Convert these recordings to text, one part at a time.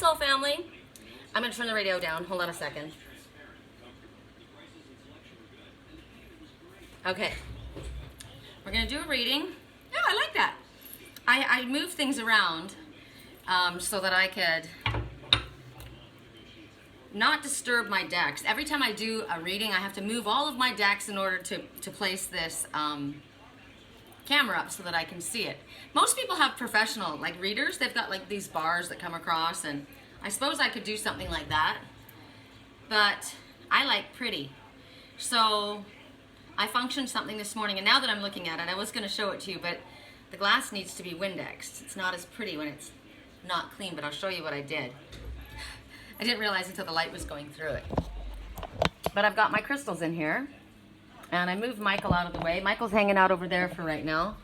Soul family. I'm going to turn the radio down. Hold on a second. Okay. We're going to do a reading. Yeah, I like that. I moved things around so that I could not disturb my decks. Every time I do a reading, I have to move all of my decks in order to place this camera up so that I can see it. Most people have professional, like readers, they've got like these bars that come across, and I suppose I could do something like that, but I like pretty. So I functioned something this morning, and now that I'm looking at it, I was going to show it to you, but the glass needs to be Windexed. It's not as pretty when it's not clean, but I'll show you what I did. I didn't realize until the light was going through it. But I've got my crystals in here, and I moved Michael out of the way. Michael's hanging out over there for right now.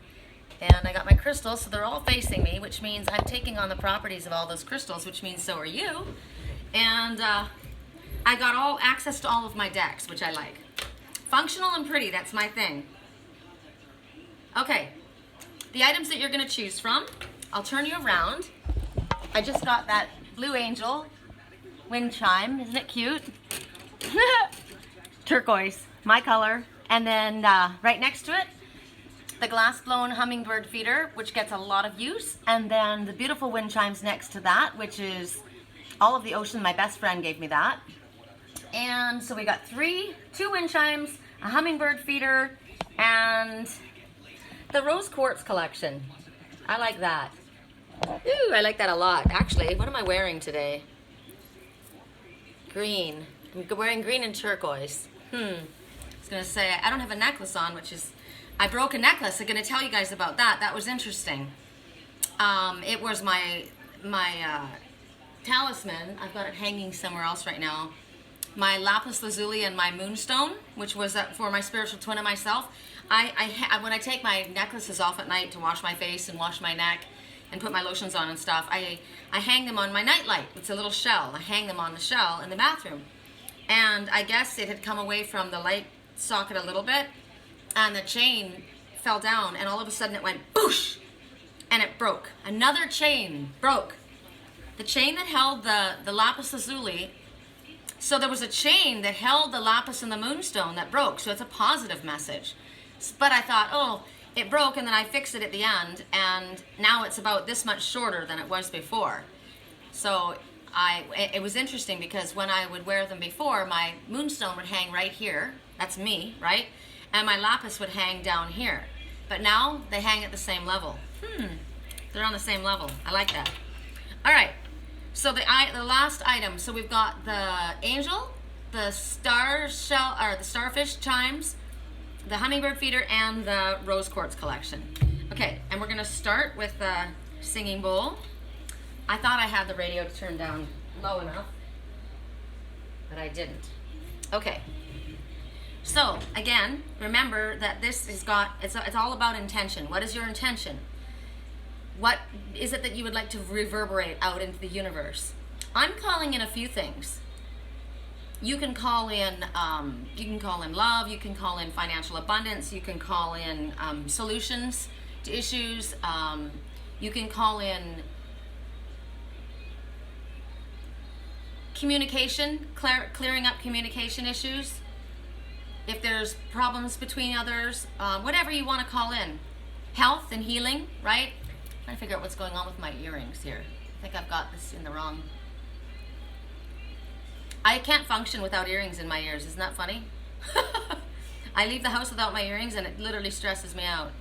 And I got my crystals, so they're all facing me, which means I'm taking on the properties of all those crystals, which means so are you. And I got all access to all of my decks, which I like. Functional and pretty, that's my thing. Okay, the items that you're going to choose from, I'll turn you around. I just got that Blue Angel wind chime. Isn't it cute? Turquoise, my color. And then right next to it, the glass-blown Hummingbird feeder, which gets a lot of use. And then the beautiful wind chimes next to that, which is all of the ocean. My best friend gave me that. And so we got two wind chimes, a Hummingbird feeder, and the Rose Quartz collection. I like that. Ooh, I like that a lot. Actually, what am I wearing today? Green. I'm wearing green and turquoise. I was going to say, I don't have a necklace on, which is, I broke a necklace. I'm going to tell you guys about that. That was interesting. It was my talisman. I've got it hanging somewhere else right now. My lapis lazuli and my moonstone, which was for my spiritual twin and myself. When I take my necklaces off at night to wash my face and wash my neck and put my lotions on and stuff, I hang them on my nightlight. It's a little shell. I hang them on the shell in the bathroom. And I guess it had come away from the light socket a little bit, and the chain fell down, and all of a sudden it went boosh, and it broke. Another chain broke. The chain that held the lapis lazuli. So there was a chain that held the lapis and the moonstone that broke. So it's a positive message. But I thought, oh, it broke, and then I fixed it at the end, and now it's about this much shorter than it was before. So it was interesting because when I would wear them before, my moonstone would hang right here. That's me, right? And my lapis would hang down here. But now they hang at the same level. They're on the same level. I like that. All right. So the last item. So we've got the angel, the the starfish chimes, the hummingbird feeder, and the rose quartz collection. Okay, and we're gonna start with the singing bowl. I thought I had the radio turned down low enough, but I didn't. Okay. So again, remember that this has got, it's all about intention. What is your intention? What is it that you would like to reverberate out into the universe? I'm calling in a few things. You can call in love, you can call in financial abundance, you can call in solutions to issues, you can call in communication, clearing up communication issues. If there's problems between others, whatever you want to call in. Health and healing, right? I'm trying to figure out what's going on with my earrings here. I think I've got this in the wrong. I can't function without earrings in my ears. Isn't that funny? I leave the house without my earrings and it literally stresses me out.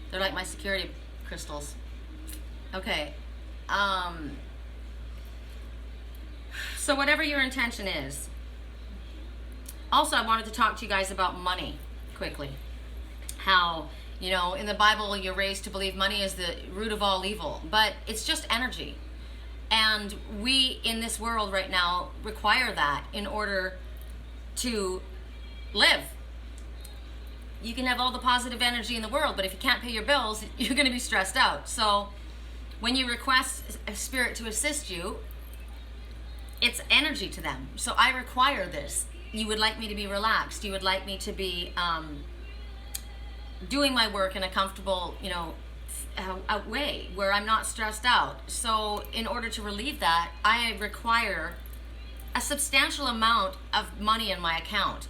They're like my security crystals. Okay. So whatever your intention is. Also, I wanted to talk to you guys about money quickly. How, you know, in the Bible, you're raised to believe money is the root of all evil, but it's just energy. And we, in this world right now, require that in order to live. You can have all the positive energy in the world, but if you can't pay your bills, you're going to be stressed out. So when you request a spirit to assist you, it's energy to them. So I require this. You would like me to be relaxed. You would like me to be doing my work in a comfortable, way where I'm not stressed out. So in order to relieve that, I require a substantial amount of money in my account.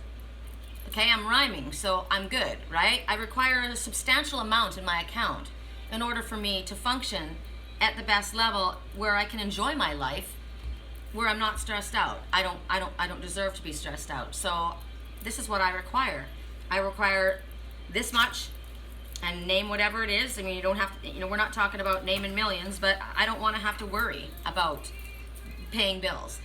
Okay, I'm rhyming, so I'm good, right? I require a substantial amount in my account in order for me to function at the best level where I can enjoy my life, where I'm not stressed out. I don't deserve to be stressed out. So this is what I require. I require this much, and name whatever it is. I mean, you don't have to, we're not talking about naming millions, but I don't want to have to worry about paying bills.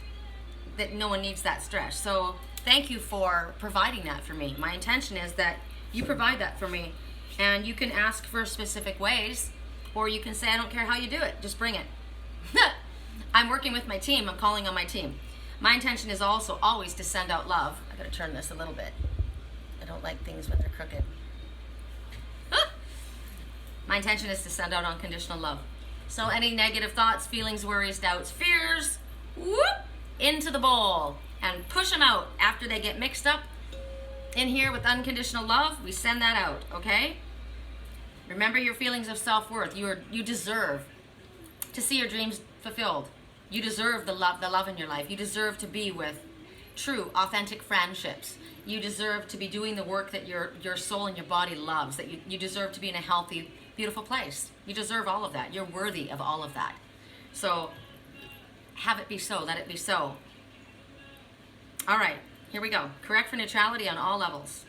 That no one needs that stress. So thank you for providing that for me. My intention is that you provide that for me, and you can ask for specific ways, or you can say, I don't care how you do it, just bring it. I'm working with my team. I'm calling on my team. My intention is also always to send out love. I gotta turn this a little bit. I don't like things when they're crooked. My intention is to send out unconditional love. So any negative thoughts, feelings, worries, doubts, fears, whoop, into the bowl and push them out. After they get mixed up in here with unconditional love, we send that out, okay? Remember your feelings of self-worth. You deserve to see your dreams fulfilled. You deserve the love in your life. You deserve to be with true, authentic friendships. You deserve to be doing the work that your soul and your body loves, that you deserve to be in a healthy, beautiful place. You deserve all of that. You're worthy of all of that. So have it be so. Let it be so. All right, here we go. Correct for neutrality on all levels.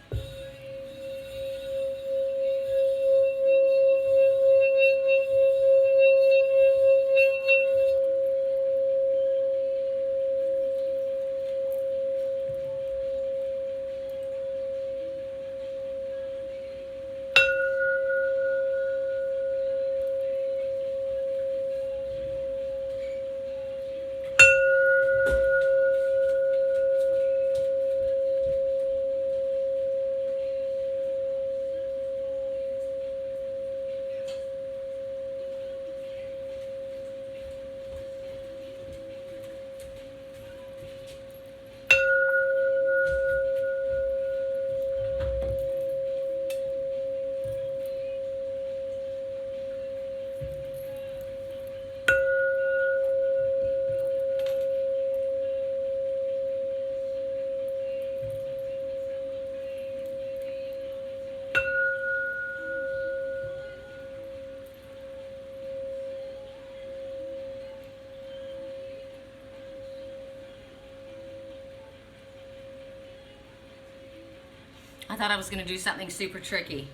I thought I was going to do something super tricky.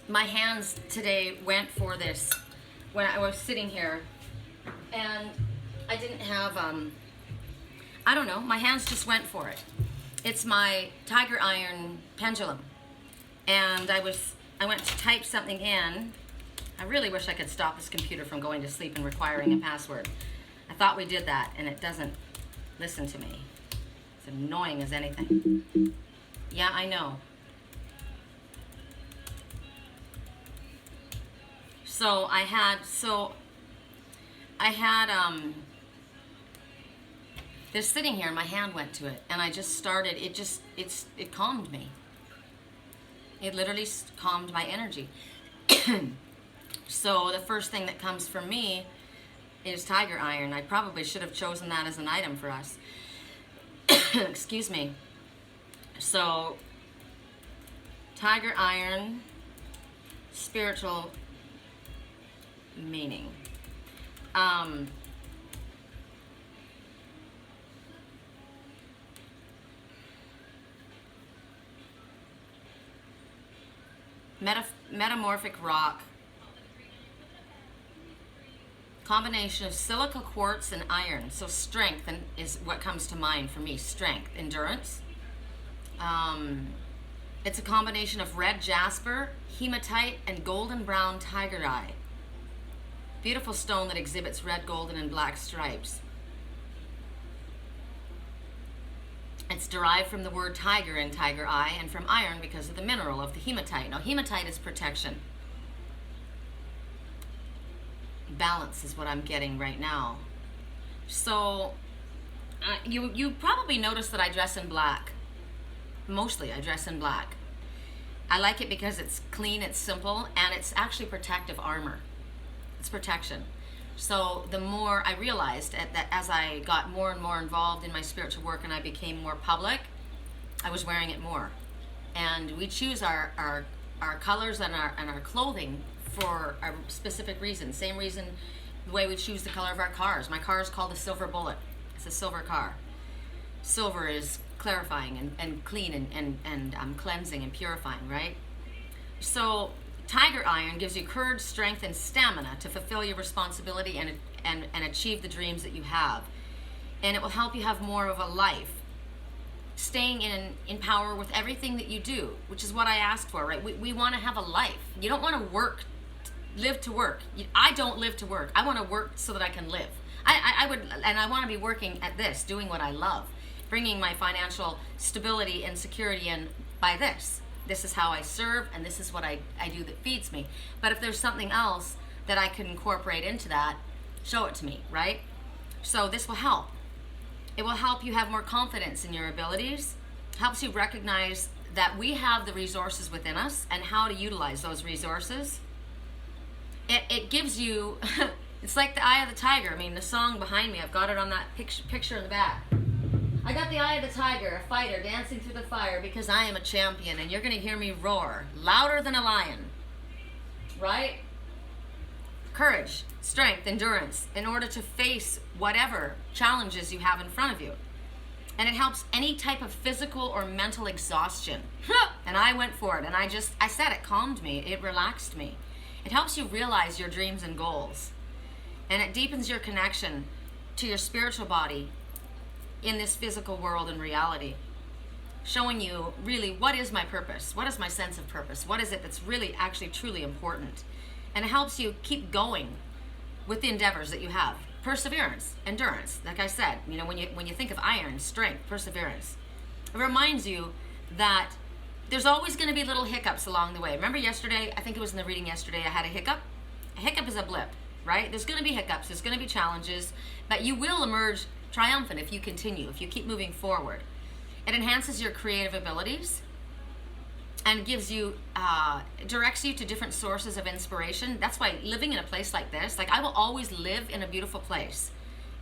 My hands today went for this when I was sitting here, and I didn't have, I don't know, my hands just went for it. It's my tiger iron pendulum, and I went to type something in. I really wish I could stop this computer from going to sleep and requiring a password. I thought we did that, and it doesn't listen to me. It's annoying as anything. Yeah, I know. So I had this sitting here, and my hand went to it, and I just started, it calmed me. It literally calmed my energy. So the first thing that comes from me is tiger iron. I probably should have chosen that as an item for us. Excuse me. So, tiger iron, spiritual meaning. Metamorphic rock. Combination of silica, quartz, and iron. So strength is what comes to mind for me. Strength, endurance. It's a combination of red jasper, hematite, and golden brown tiger eye. Beautiful stone that exhibits red, golden, and black stripes. It's derived from the word tiger in tiger eye, and from iron because of the mineral of the hematite. Now, hematite is protection. Balance is what I'm getting right now. So, you probably noticed that I dress in black. Mostly I dress in black. I like it because it's clean, it's simple, and it's actually protective armor. It's protection. So the more I realized that as I got more and more involved in my spiritual work and I became more public, I was wearing it more. And we choose our colors and our clothing for a specific reason. Same reason the way we choose the color of our cars. My car is called a silver bullet. It's a silver car. Silver is clarifying and clean and cleansing and purifying, right? So tiger iron gives you courage, strength, and stamina to fulfill your responsibility and achieve the dreams that you have. And it will help you have more of a life, staying in power with everything that you do, which is what I asked for, right? We want to have a life. You don't want to live to work. I don't live to work. I want to work so that I can live. I want to be working at this, doing what I love, bringing my financial stability and security in by this. This is how I serve, and this is what I do that feeds me. But if there's something else that I can incorporate into that, show it to me, right? So this will help. It will help you have more confidence in your abilities, helps you recognize that we have the resources within us and how to utilize those resources. It gives you, it's like the eye of the tiger. I mean, the song behind me, I've got it on that picture in the back. I got the eye of the tiger, a fighter dancing through the fire because I am a champion, and you're going to hear me roar louder than a lion, right? Courage, strength, endurance in order to face whatever challenges you have in front of you. And it helps any type of physical or mental exhaustion. And I went for it, and I said it calmed me, it relaxed me. It helps you realize your dreams and goals. And it deepens your connection to your spiritual body in this physical world and reality, showing you really what is my purpose, what is my sense of purpose, what is it that's really actually truly important. And it helps you keep going with the endeavors that you have. Perseverance, endurance, like I said, you know, when you think of iron, strength, perseverance, it reminds you that there's always going to be little hiccups along the way. Remember yesterday, I think it was in the reading yesterday, I had a hiccup. A hiccup is a blip, right? There's going to be hiccups, there's going to be challenges, but you will emerge triumphant if you continue, if you keep moving forward. It enhances your creative abilities and gives you, directs you to different sources of inspiration. That's why living in a place like this, like I will always live in a beautiful place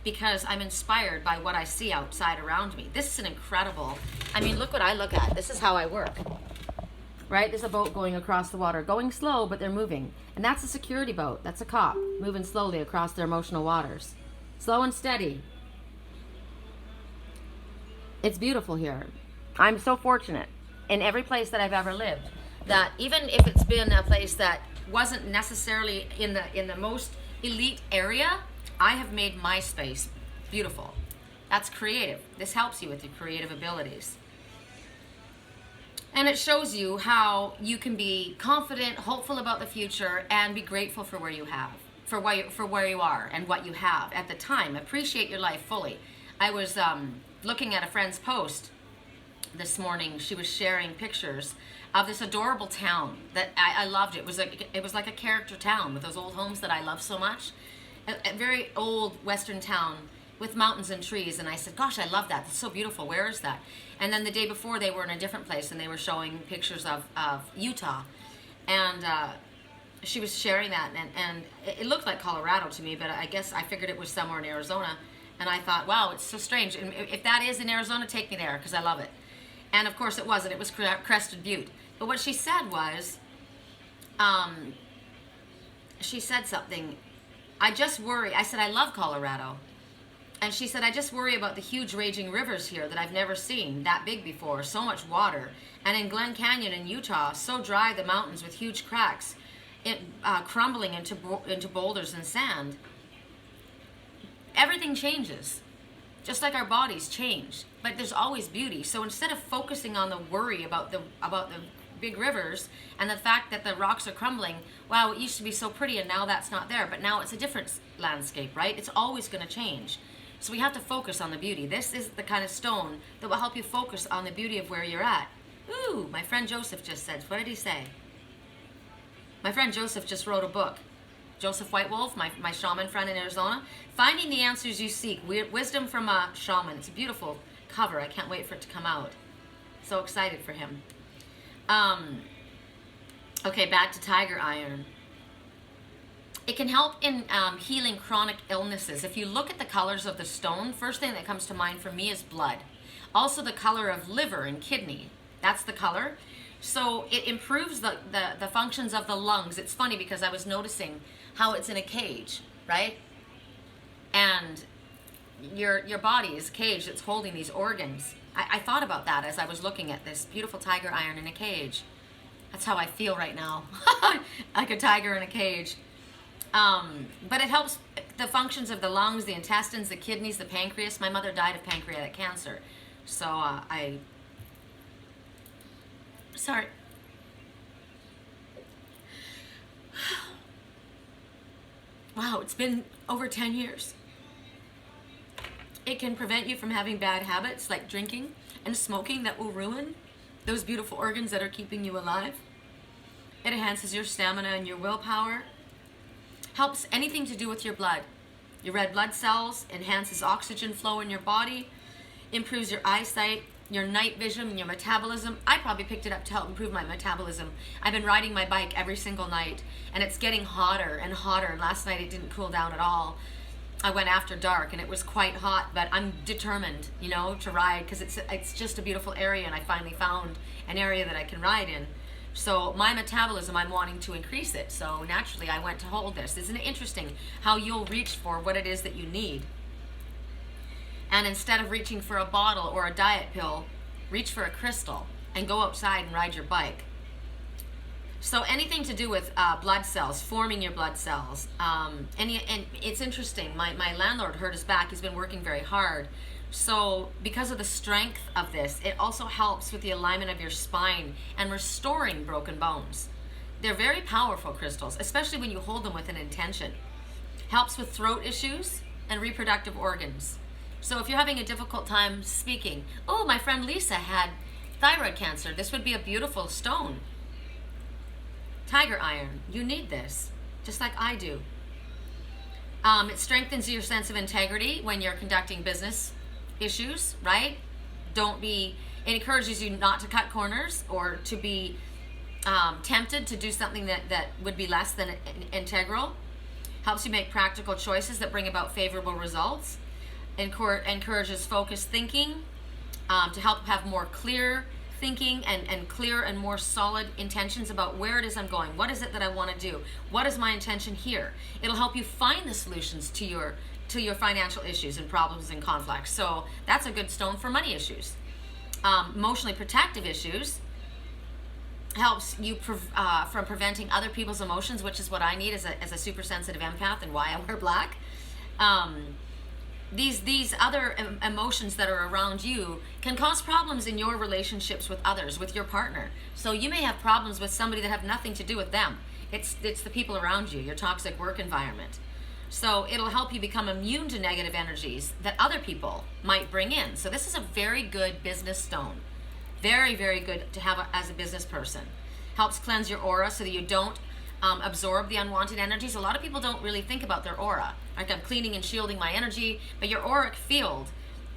because I'm inspired by what I see outside around me. This is an incredible, I mean, look what I look at. This is how I work, right? There's a boat going across the water, going slow, but they're moving. And that's a security boat. That's a cop moving slowly across their emotional waters. Slow and steady. It's beautiful here. I'm so fortunate in every place that I've ever lived that even if it's been a place that wasn't necessarily in the most elite area, I have made my space beautiful. That's creative. This helps you with your creative abilities. And it shows you how you can be confident, hopeful about the future, and be grateful for where you have, for where you are and what you have at the time. Appreciate your life fully. I was looking at a friend's post this morning. She was sharing pictures of this adorable town that I loved. It was like a character town with those old homes that I love so much. A very old Western town with mountains and trees. And I said, gosh, I love that. That's so beautiful. Where is that? And then the day before they were in a different place and they were showing pictures of Utah. And she was sharing that. And it looked like Colorado to me, but I guess I figured it was somewhere in Arizona. And I thought, wow, it's so strange. And if that is in Arizona, take me there because I love it. And of course it wasn't. It was Crested Butte. But what she said was, she said something. I just worry. I said, I love Colorado. And she said, I just worry about the huge raging rivers here that I've never seen that big before. So much water. And in Glen Canyon in Utah, so dry the mountains with huge cracks, crumbling into boulders and sand. Everything changes, just like our bodies change, but there's always beauty. So instead of focusing on the worry about the big rivers and the fact that the rocks are crumbling, wow, it used to be so pretty and now that's not there, but now it's a different landscape, right? It's always going to change. So we have to focus on the beauty. This is the kind of stone that will help you focus on the beauty of where you're at. Ooh, my friend Joseph just said, what did he say? My friend Joseph just wrote a book. Joseph Whitewolf, my shaman friend in Arizona, Finding the Answers You Seek, Wisdom from a Shaman. It's a beautiful cover. I can't wait for it to come out. So excited for him. Okay, back to tiger iron. It can help in healing chronic illnesses. If you look at the colors of the stone, first thing that comes to mind for me is blood. Also the color of liver and kidney. That's the color. So it improves the functions of the lungs. It's funny because I was noticing how it's in a cage, right? And your body is a cage that's holding these organs. I thought about that as I was looking at this beautiful tiger iron in a cage. That's how I feel right now. Like a tiger in a cage. But it helps the functions of the lungs, the intestines, the kidneys, the pancreas. My mother died of pancreatic cancer. So sorry. Wow, it's been over 10 years. It can prevent you from having bad habits like drinking and smoking that will ruin those beautiful organs that are keeping you alive. It enhances your stamina and your willpower. Helps anything to do with your blood. Your red blood cells, enhances oxygen flow in your body, improves your eyesight, your night vision, and your metabolism. I probably picked it up to help improve my metabolism. I've been riding my bike every single night, and it's getting hotter and hotter. Last night it didn't cool down at all. I went after dark, and it was quite hot, but I'm determined, you know, to ride because it's just a beautiful area, and I finally found an area that I can ride in. So my metabolism, I'm wanting to increase it. So naturally, I went to hold this. Isn't it interesting how you'll reach for what it is that you need? And instead of reaching for a bottle or a diet pill, reach for a crystal and go outside and ride your bike. So anything to do with blood cells, forming your blood cells. And it's interesting, my landlord hurt his back. He's been working very hard. So because of the strength of this, it also helps with the alignment of your spine and restoring broken bones. They're very powerful crystals, especially when you hold them with an intention. Helps with throat issues and reproductive organs. So if you're having a difficult time speaking, oh, my friend Lisa had thyroid cancer. This would be a beautiful stone. Tiger iron, you need this, just like I do. It strengthens your sense of integrity when you're conducting business issues, right? It encourages you not to cut corners or to be tempted to do something that would be less than integral. Helps you make practical choices that bring about favorable results. Encourages focused thinking to help have more clear thinking and clear and more solid intentions about where it is I'm going. What is it that I want to do? What is my intention here? It'll help you find the solutions to your financial issues and problems and conflicts. So that's a good stone for money issues. Emotionally protective issues. Helps you from preventing other people's emotions, which is what I need as a super sensitive empath and why I wear black. These other emotions that are around you can cause problems in your relationships with others, with your partner. So you may have problems with somebody that have nothing to do with them. It's the people around you, your toxic work environment. So it'll help you become immune to negative energies that other people might bring in. So this is a very good business stone. Very, very good to have as a business person. Helps cleanse your aura so that you don't absorb the unwanted energies. A lot of people don't really think about their aura. Like, I'm cleaning and shielding my energy, but your auric field,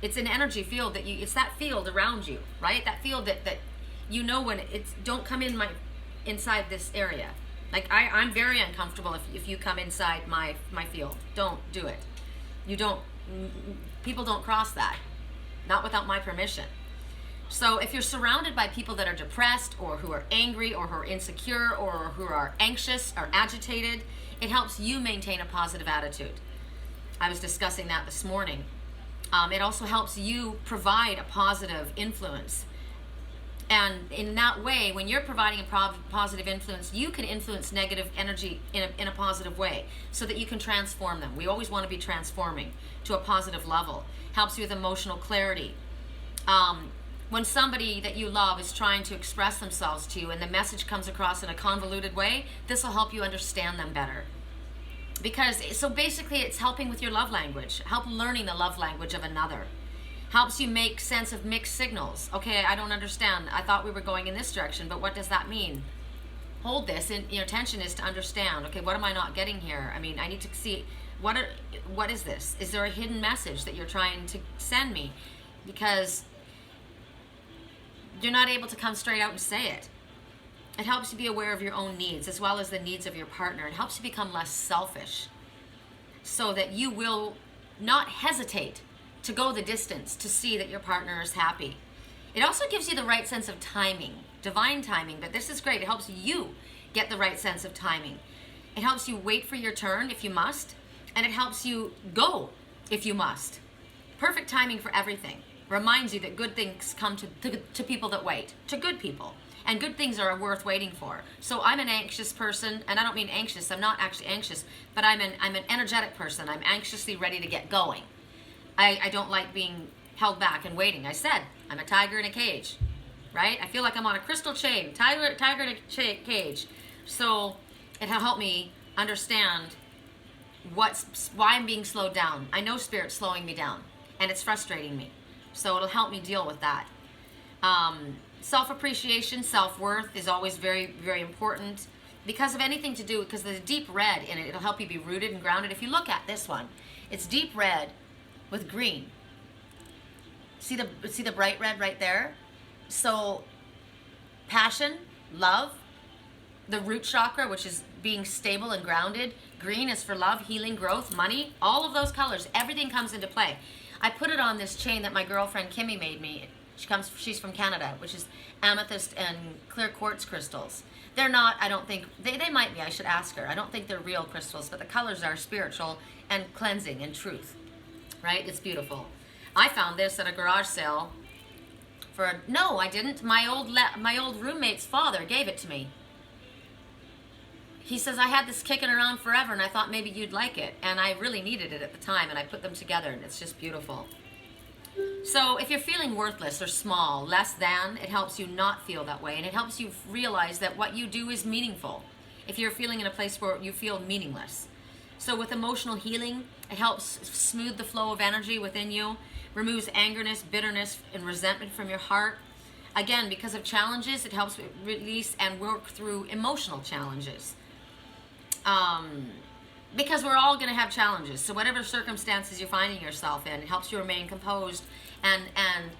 it's an energy field it's that field around you, right? That field that you know when it's, don't come inside this area. Like I'm very uncomfortable if you come inside my field. Don't do it. People don't cross that. Not without my permission. So if you're surrounded by people that are depressed or who are angry or who are insecure or who are anxious or agitated, it helps you maintain a positive attitude. I was discussing that this morning. It also helps you provide a positive influence. And in that way, when you're providing a positive influence, you can influence negative energy in a positive way so that you can transform them. We always want to be transforming to a positive level. Helps you with emotional clarity. When somebody that you love is trying to express themselves to you and the message comes across in a convoluted way, this will help you understand them better. So basically it's helping with your love language, help learning the love language of another. Helps you make sense of mixed signals. Okay, I don't understand. I thought we were going in this direction, but what does that mean? Hold this, and your intention is to understand. Okay, what am I not getting here? I mean, I need to see, what is this? Is there a hidden message that you're trying to send me? Because you're not able to come straight out and say it. It helps you be aware of your own needs as well as the needs of your partner. It helps you become less selfish so that you will not hesitate to go the distance to see that your partner is happy. It also gives you the right sense of timing, divine timing, but this is great. It helps you get the right sense of timing. It helps you wait for your turn if you must, and it helps you go if you must. Perfect timing for everything. Reminds you that good things come to people that wait, to good people. And good things are worth waiting for. So I'm an anxious person, and I don't mean anxious, I'm not actually anxious, but I'm an energetic person. I'm anxiously ready to get going. I don't like being held back and waiting. I said, I'm a tiger in a cage, right? I feel like I'm on a crystal chain, tiger in a cage. So it'll help me understand why I'm being slowed down. I know Spirit's slowing me down, and it's frustrating me. So it'll help me deal with that. Self-appreciation, self-worth is always very, very important because of anything to do, because there's deep red in it. It'll help you be rooted and grounded. If you look at this one, it's deep red with green. See the bright red right there? So passion, love, the root chakra, which is being stable and grounded. Green is for love, healing, growth, money. All of those colors, everything comes into play. I put it on this chain that my girlfriend Kimmy made me. She's from Canada, which is amethyst and clear quartz crystals. They're not, I don't think, they might be, I should ask her. I don't think they're real crystals, but the colors are spiritual and cleansing and truth, right? It's beautiful. I found this at a garage sale no, I didn't. My old roommate's father gave it to me. He says, I had this kicking around forever, and I thought maybe you'd like it. And I really needed it at the time, and I put them together, and it's just beautiful. So if you're feeling worthless or small, less than, it helps you not feel that way, and it helps you realize that what you do is meaningful. If you're feeling in a place where you feel meaningless. So with emotional healing, it helps smooth the flow of energy within you, removes angerness, bitterness, and resentment from your heart. Again, because of challenges, it helps release and work through emotional challenges. Because we're all going to have challenges. So whatever circumstances you're finding yourself in, it helps you remain composed and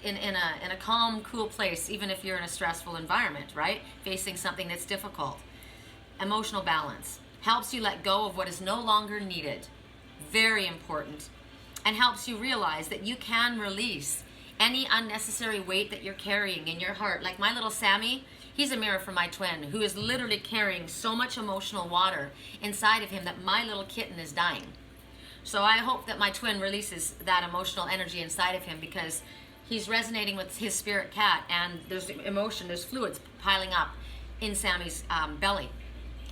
in a calm, cool place, even if you're in a stressful environment, right? Facing something that's difficult. Emotional balance helps you let go of what is no longer needed. Very important. And helps you realize that you can release any unnecessary weight that you're carrying in your heart. Like my little Sammy, he's a mirror for my twin, who is literally carrying so much emotional water inside of him that my little kitten is dying. So I hope that my twin releases that emotional energy inside of him, because he's resonating with his spirit cat, and there's emotion, there's fluids piling up in Sammy's belly.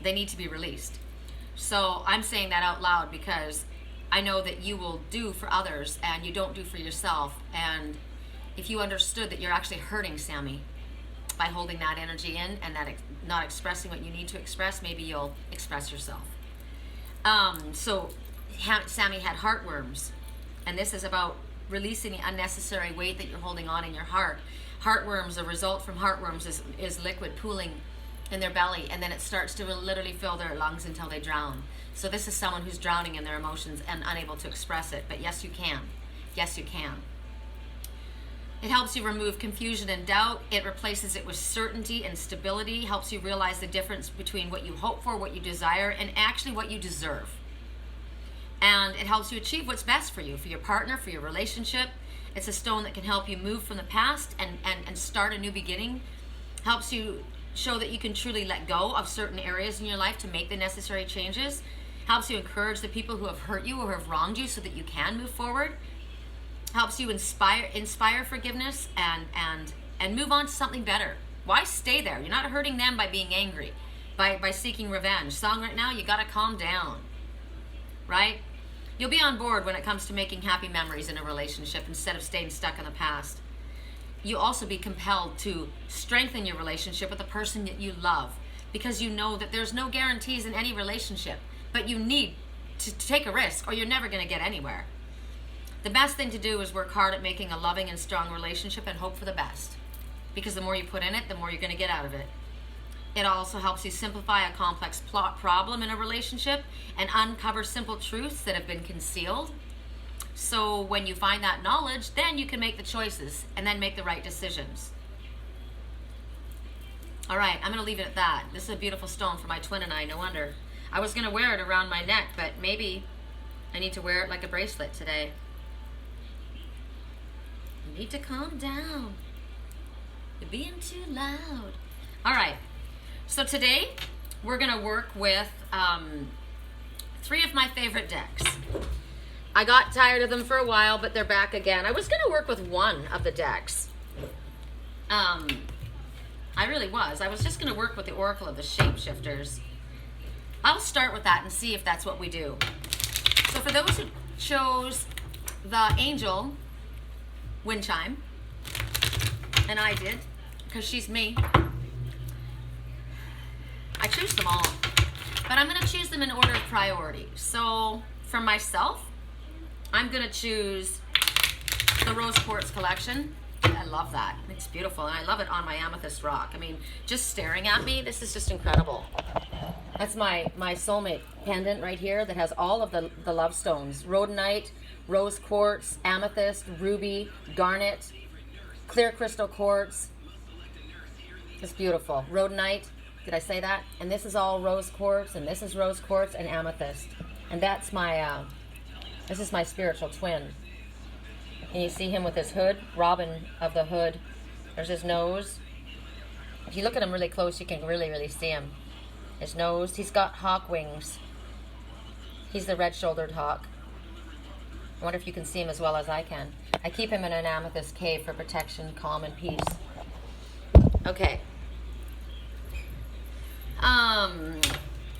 They need to be released. So I'm saying that out loud because I know that you will do for others and you don't do for yourself. And if you understood that you're actually hurting Sammy by holding that energy in and that not expressing what you need to express, maybe you'll express yourself. So Sammy had heartworms, and this is about releasing the unnecessary weight that you're holding on in your heart. Heartworms, a result from heartworms is liquid pooling in their belly, and then it starts to literally fill their lungs until they drown. So this is someone who's drowning in their emotions and unable to express it. But yes, you can. Yes, you can. It helps you remove confusion and doubt. It replaces it with certainty and stability. Helps you realize the difference between what you hope for, what you desire, and actually what you deserve. And it helps you achieve what's best for you, for your partner, for your relationship. It's a stone that can help you move from the past and start a new beginning. Helps you show that you can truly let go of certain areas in your life to make the necessary changes. Helps you encourage the people who have hurt you or have wronged you so that you can move forward. Helps you inspire forgiveness and move on to something better. Why stay there? You're not hurting them by being angry, by seeking revenge. Song right now, you gotta calm down, right? You'll be on board when it comes to making happy memories in a relationship instead of staying stuck in the past. You'll also be compelled to strengthen your relationship with the person that you love, because you know that there's no guarantees in any relationship, but you need to take a risk or you're never going to get anywhere. The best thing to do is work hard at making a loving and strong relationship and hope for the best, because the more you put in it, the more you're going to get out of it. It also helps you simplify a complex problem in a relationship and uncover simple truths that have been concealed. So when you find that knowledge, then you can make the choices and then make the right decisions. All right, I'm going to leave it at that. This is a beautiful stone for my twin and I, no wonder. I was going to wear it around my neck, but maybe I need to wear it like a bracelet today. You need to calm down. You're being too loud. All right, so today we're going to work with 3 of my favorite decks. I got tired of them for a while, but they're back again. I was going to work with 1 of the decks. I really was. I was just going to work with the Oracle of the Shapeshifters. I'll start with that and see if that's what we do. So for those who chose the Angel wind chime, and I did, because she's me, I choose them all. But I'm going to choose them in order of priority. So for myself, I'm going to choose the Rose Quartz collection. I love that. It's beautiful, and I love it on my amethyst rock. I mean, just staring at me, this is just incredible. That's my soulmate pendant right here that has all of the love stones. Rhodonite, rose quartz, amethyst, ruby, garnet, clear crystal quartz. It's beautiful. Rhodonite, did I say that? And this is all rose quartz, and this is rose quartz and amethyst. And that's my, this is my spiritual twin. And you see him with his hood, Robin of the Hood. There's his nose. If you look at him really close, you can really, really see him. His nose, he's got hawk wings. He's the red-shouldered hawk. I wonder if you can see him as well as I can. I keep him in an amethyst cave for protection, calm, and peace. Okay.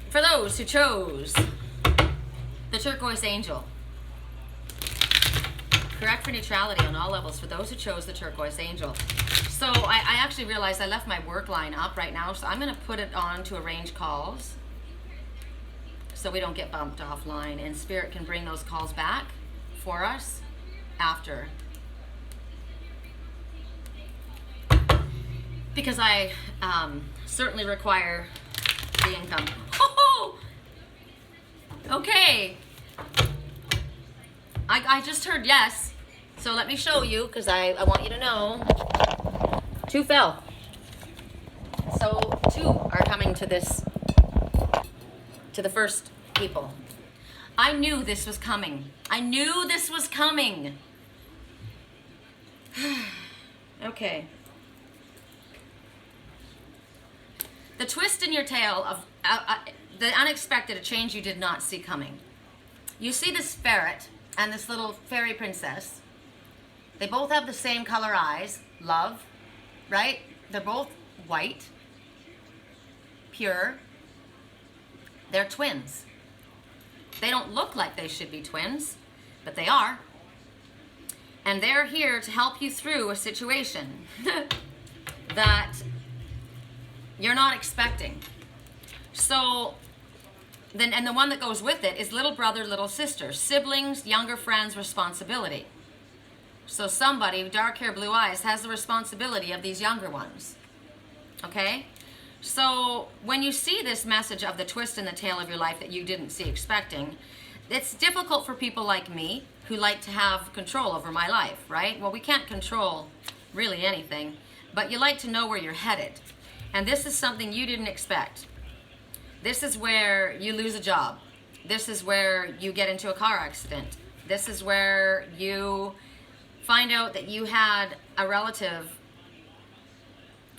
For those who chose the Turquoise Angel, correct for neutrality on all levels for those who chose the Turquoise Angel. So I actually realized I left my work line up right now, so I'm going to put it on to arrange calls so we don't get bumped offline, and Spirit can bring those calls back for us after. Because I certainly require the income. Oh! Okay. I just heard yes, so let me show you, because I want you to know. 2 fell. So 2 are coming to this, to the first people. I knew this was coming. I knew this was coming. Okay. The twist in your tale of the unexpected, a change you did not see coming. You see this ferret and this little fairy princess. They both have the same color eyes, love, right? They're both white, pure. They're twins. They don't look like they should be twins, but they are. And they're here to help you through a situation that you're not expecting. So, then, and the one that goes with it is little brother, little sister, siblings, younger friends, responsibility. So somebody, dark hair, blue eyes, has the responsibility of these younger ones. Okay? So when you see this message of the twist in the tail of your life that you didn't see expecting, it's difficult for people like me who like to have control over my life, right? Well, we can't control really anything, but you like to know where you're headed. And this is something you didn't expect. This is where you lose a job. This is where you get into a car accident. This is where you find out that you had a relative,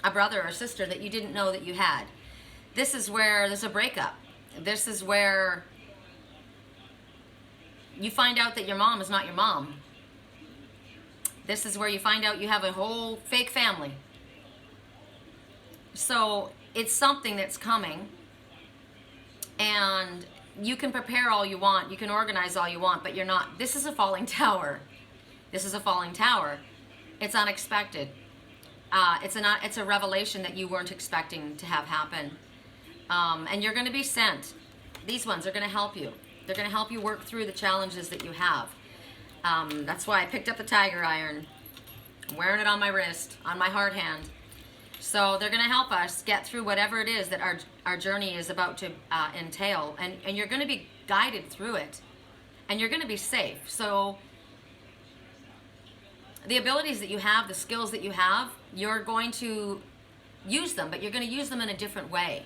a brother or sister that you didn't know that you had. This is where there's a breakup. This is where you find out that your mom is not your mom. This is where you find out you have a whole fake family. So it's something that's coming, and you can prepare all you want, you can organize all you want, but you're not. This is a falling tower. This is a falling tower. It's unexpected. It's a revelation that you weren't expecting to have happen. And you're going to be sent. These ones are going to help you. They're going to help you work through the challenges that you have. That's why I picked up the tiger iron. I'm wearing it on my wrist, on my hard hand. So they're going to help us get through whatever it is that our journey is about to entail. And you're going to be guided through it. And you're going to be safe. So the abilities that you have, the skills that you have, you're going to use them, but you're going to use them in a different way.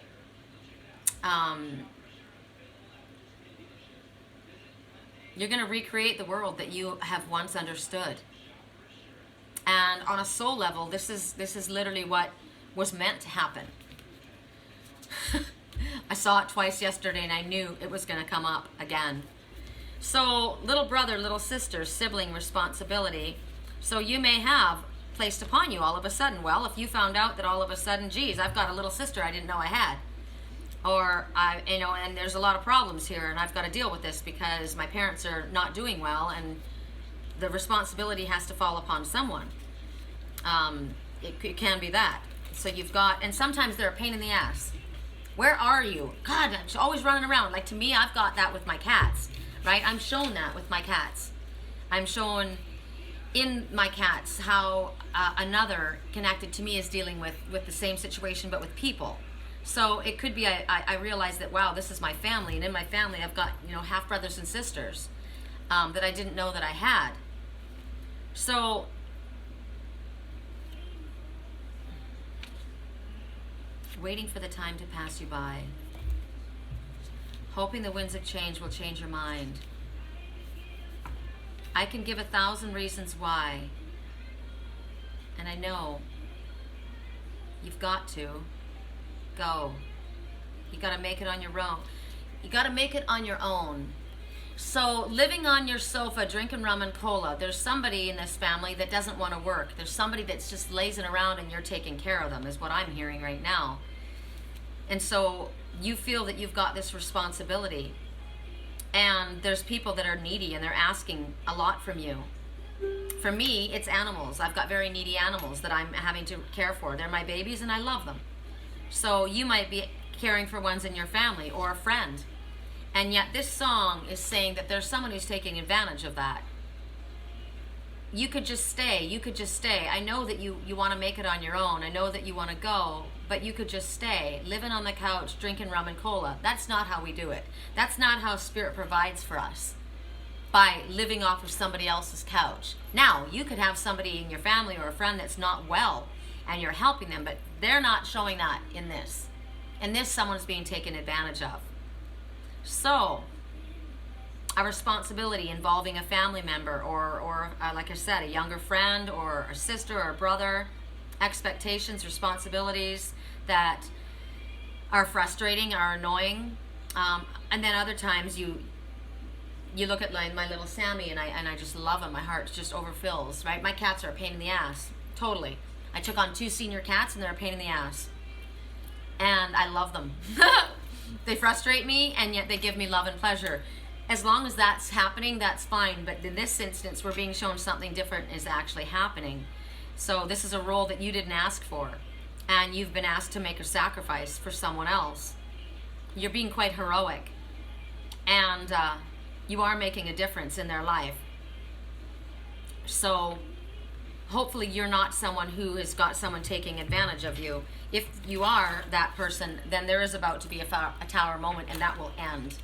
You're going to recreate the world that you have once understood. And on a soul level, this is literally what was meant to happen. I saw it twice yesterday and I knew it was going to come up again. So little brother, little sister, sibling responsibility. So you may have placed upon you all of a sudden. Well, if you found out that all of a sudden, geez, I've got a little sister I didn't know I had. Or, and there's a lot of problems here and I've got to deal with this because my parents are not doing well and the responsibility has to fall upon someone. It can be that. So you've got, and sometimes they're a pain in the ass. Where are you? God, I'm always running around. Like to me, I've got that with my cats, right? I'm shown that with my cats. I'm shown in my cats how another connected to me is dealing with the same situation, but with people. So it could be I realize that, wow, this is my family. And in my family, I've got, half brothers and sisters that I didn't know that I had. So waiting for the time to pass you by. Hoping the winds of change will change your mind. I can give 1,000 reasons why. And I know you've got to go. You got to make it on your own. You got to make it on your own. So living on your sofa, drinking rum and cola, there's somebody in this family that doesn't want to work. There's somebody that's just lazing around and you're taking care of them, is what I'm hearing right now. And so you feel that you've got this responsibility. And there's people that are needy and they're asking a lot from you. For me, it's animals. I've got very needy animals that I'm having to care for. They're my babies and I love them. So you might be caring for ones in your family or a friend. And yet this song is saying that there's someone who's taking advantage of that. You could just stay. You could just stay. I know that you want to make it on your own. I know that you want to go, but you could just stay. Living on the couch, drinking rum and cola. That's not how we do it. That's not how Spirit provides for us. By living off of somebody else's couch. Now, you could have somebody in your family or a friend that's not well, and you're helping them, but they're not showing that in this. In this, someone's being taken advantage of. So, a responsibility involving a family member or like I said, a younger friend or a sister or a brother, expectations, responsibilities that are frustrating, are annoying, and then other times you look at my little Sammy and I just love him. My heart just overfills, right? My cats are a pain in the ass, totally. I took on 2 senior cats and they're a pain in the ass. And I love them. They frustrate me and yet they give me love and pleasure. As long as that's happening, that's fine. But in this instance, we're being shown something different is actually happening. So this is a role that you didn't ask for. And you've been asked to make a sacrifice for someone else. You're being quite heroic. And you are making a difference in their life. So hopefully you're not someone who has got someone taking advantage of you. If you are that person, then there is about to be a tower moment and that will end.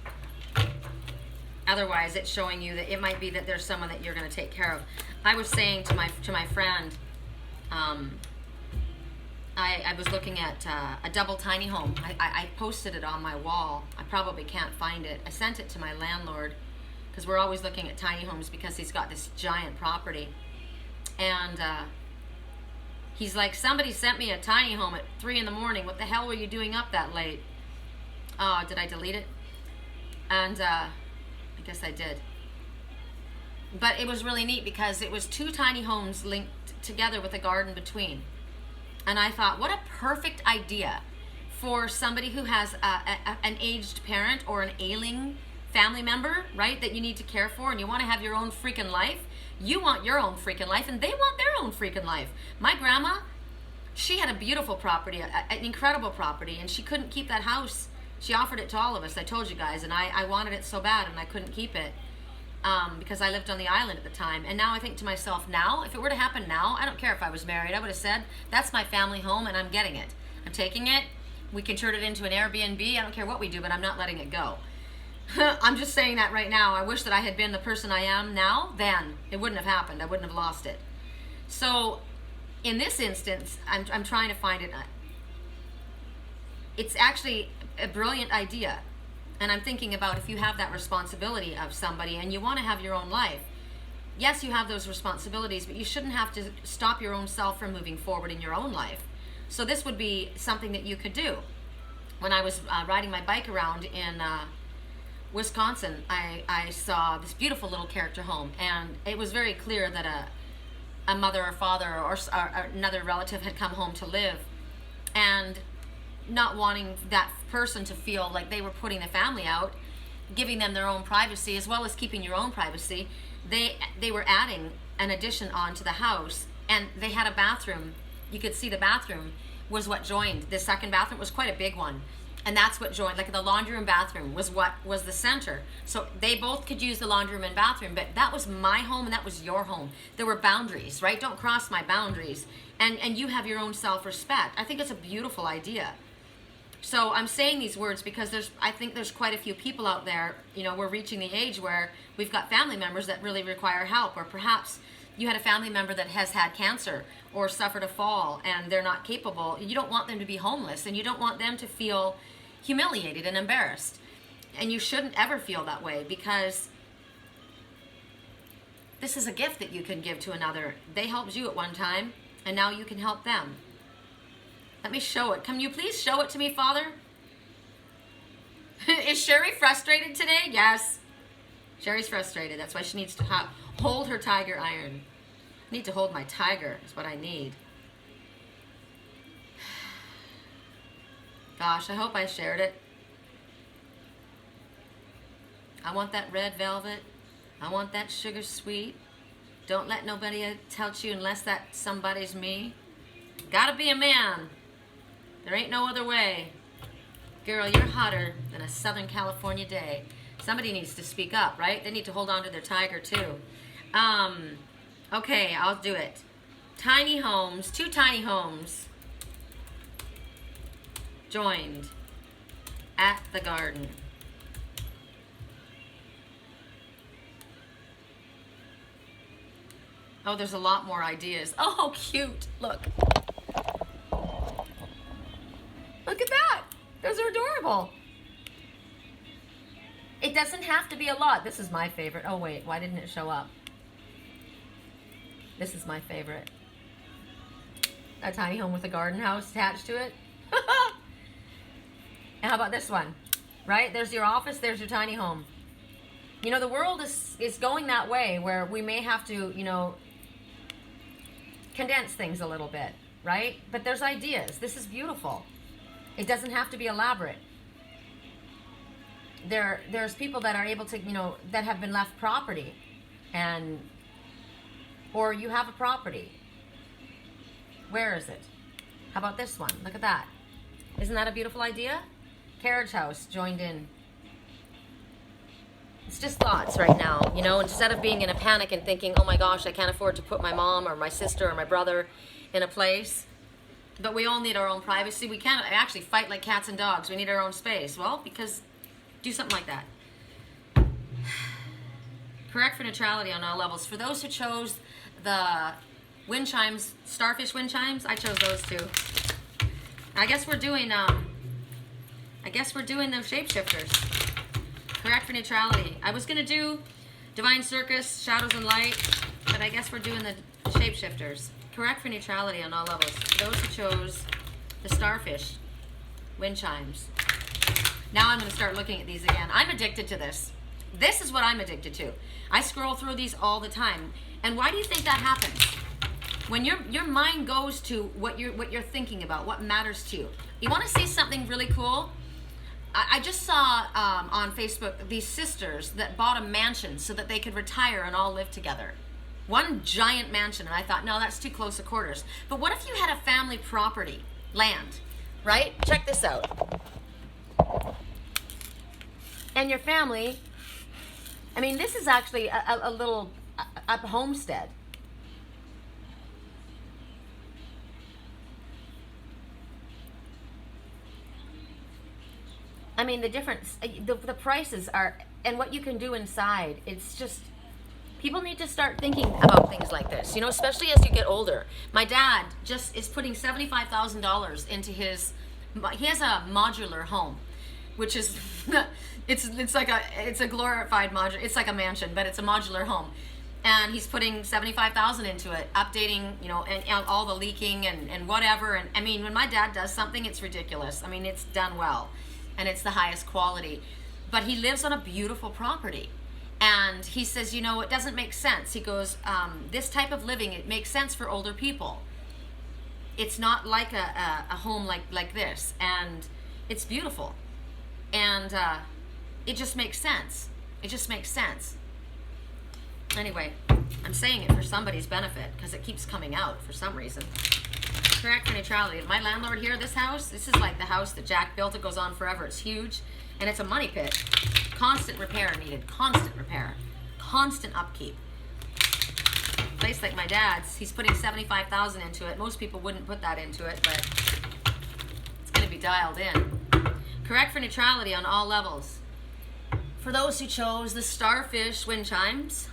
Otherwise, it's showing you that it might be that there's someone that you're going to take care of. I was saying to my friend, I was looking at a double tiny home. I posted it on my wall. I probably can't find it. I sent it to my landlord because we're always looking at tiny homes because he's got this giant property. And he's like, somebody sent me a tiny home at 3 in the morning. What the hell were you doing up that late? Oh, did I delete it? And I guess I did. But it was really neat because it was 2 tiny homes linked together with a garden between. And I thought, what a perfect idea for somebody who has an aged parent or an ailing family member, right, that you need to care for and you want to have your own freaking life. You want your own freaking life and they want their own freaking life. My grandma, she had a beautiful property, an incredible property, and she couldn't keep that house. She offered it to all of us, I told you guys, and I wanted it so bad and I couldn't keep it because I lived on the island at the time. And now I think to myself, now, if it were to happen now, I don't care if I was married, I would have said, that's my family home and I'm getting it. I'm taking it. We can turn it into an Airbnb. I don't care what we do, but I'm not letting it go. I'm just saying that right now. I wish that I had been the person I am now. Then it wouldn't have happened. I wouldn't have lost it. So in this instance, I'm trying to find it. it's actually a brilliant idea. And I'm thinking about if you have that responsibility of somebody and you want to have your own life, yes, you have those responsibilities, but you shouldn't have to stop your own self from moving forward in your own life. So this would be something that you could do. When I was riding my bike around in Wisconsin, I saw this beautiful little character home, and it was very clear that a mother or father or another relative had come home to live, and not wanting that person to feel like they were putting the family out, giving them their own privacy as well as keeping your own privacy, they were adding an addition onto the house, and they had a bathroom. You could see the bathroom was what joined. The second bathroom was quite a big one, and that's what joined. Like the laundry room bathroom was what was the center. So they both could use the laundry room and bathroom, but that was my home and that was your home. There were boundaries, right? Don't cross my boundaries. And you have your own self-respect. I think it's a beautiful idea. So I'm saying these words because I think there's quite a few people out there, you know, we're reaching the age where we've got family members that really require help, or perhaps you had a family member that has had cancer or suffered a fall and they're not capable. You don't want them to be homeless, and you don't want them to feel humiliated and embarrassed. And you shouldn't ever feel that way, because this is a gift that you can give to another. They helped you at one time, and now you can help them. Let me show it. Can you please show it to me, Father? Is Sherry frustrated today? Yes. Sherry's frustrated. That's why she needs to hold her tiger iron. I need to hold my tiger is what I need. Gosh, I hope I shared it. I want that red velvet. I want that sugar sweet. Don't let nobody touch you unless that somebody's me. Gotta be a man. There ain't no other way. Girl, you're hotter than a Southern California day. Somebody needs to speak up, right? They need to hold on to their tiger too. Okay, I'll do it. Tiny homes, 2 tiny homes joined at the garden. Oh, there's a lot more ideas. Oh, cute. Look. Look at that. Those are adorable. It doesn't have to be a lot. This is my favorite. Oh, wait. Why didn't it show up? This is my favorite. A tiny home with a garden house attached to it. And how about this one? Right? There's your office. There's your tiny home. You know, the world is going that way where we may have to, you know, condense things a little bit, right? But there's ideas. This is beautiful. It doesn't have to be elaborate. There's people that are able to, you know, that have been left property, or you have a property. Where is it? How about this one? Look at that. Isn't that a beautiful idea? Carriage house joined in. It's just thoughts right now, you know, instead of being in a panic and thinking, oh my gosh, I can't afford to put my mom or my sister or my brother in a place. But we all need our own privacy. We can't actually fight like cats and dogs. We need our own space. Well, because do something like that. Correct for neutrality on all levels. For those who chose the wind chimes, Starfish wind chimes, I chose those two. I guess we're doing those shapeshifters. Correct for neutrality. I was gonna do Divine Circus, Shadows and Light, but I guess we're doing the shapeshifters. Correct for neutrality on all levels. Those who chose the Starfish wind chimes. Now I'm going to start looking at these again. I'm addicted to this. This is what I'm addicted to. I scroll through these all the time. And why do you think that happens? When your mind goes to what you're thinking about, what matters to you. You want to see something really cool? I just saw on Facebook these sisters that bought a mansion so that they could retire and all live together. One giant mansion, and I thought, no, that's too close to quarters. But what if you had a family property, land, right? Check this out. And your family, I mean, this is actually a little homestead. I mean, the difference, the prices are, and what you can do inside, it's just, people need to start thinking about things like this, you know, especially as you get older. My dad just is putting $75,000 into his he has a modular home, which is it's like a glorified modular. It's like a mansion, but it's a modular home, and he's putting 75,000 into it, updating, you know, and all the leaking and whatever. And I mean, when my dad does something, it's ridiculous. I mean, it's done well, and it's the highest quality. But he lives on a beautiful property. And he says, you know, it doesn't make sense. He goes, this type of living, it makes sense for older people. It's not like a home like this. And it's beautiful. And it just makes sense. It just makes sense. Anyway, I'm saying it for somebody's benefit because it keeps coming out for some reason. Correct for neutrality. My landlord here, this house, this is like the house that Jack built. It goes on forever. It's huge. And it's a money pit. Constant repair needed. Constant repair. Constant upkeep. A place like my dad's, he's putting 75,000 into it. Most people wouldn't put that into it, but it's going to be dialed in. Correct for neutrality on all levels. For those who chose the Starfish wind chimes,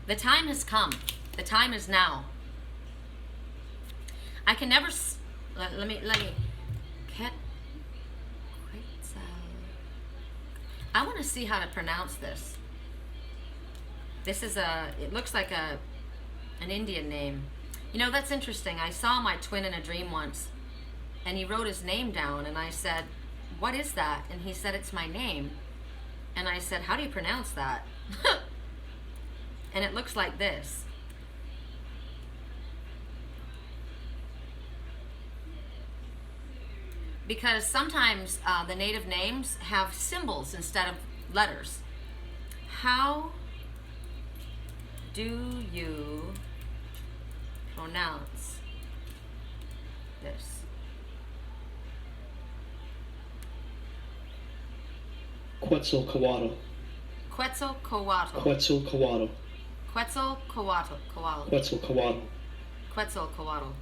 the time has come. The time is now. I can never... Let me. Quetzalcoatl. I want to see how to pronounce this. This is it looks like an Indian name. You know, that's interesting. I saw my twin in a dream once, and he wrote his name down, and I said, what is that? And he said, it's my name. And I said, how do you pronounce that? And it looks like this. Because sometimes the native names have symbols instead of letters. How do you pronounce this? Quetzalcoatl. Quetzalcoatl. Quetzalcoatl. Quetzalcoatl. Quetzalcoatl. Quetzalcoatl.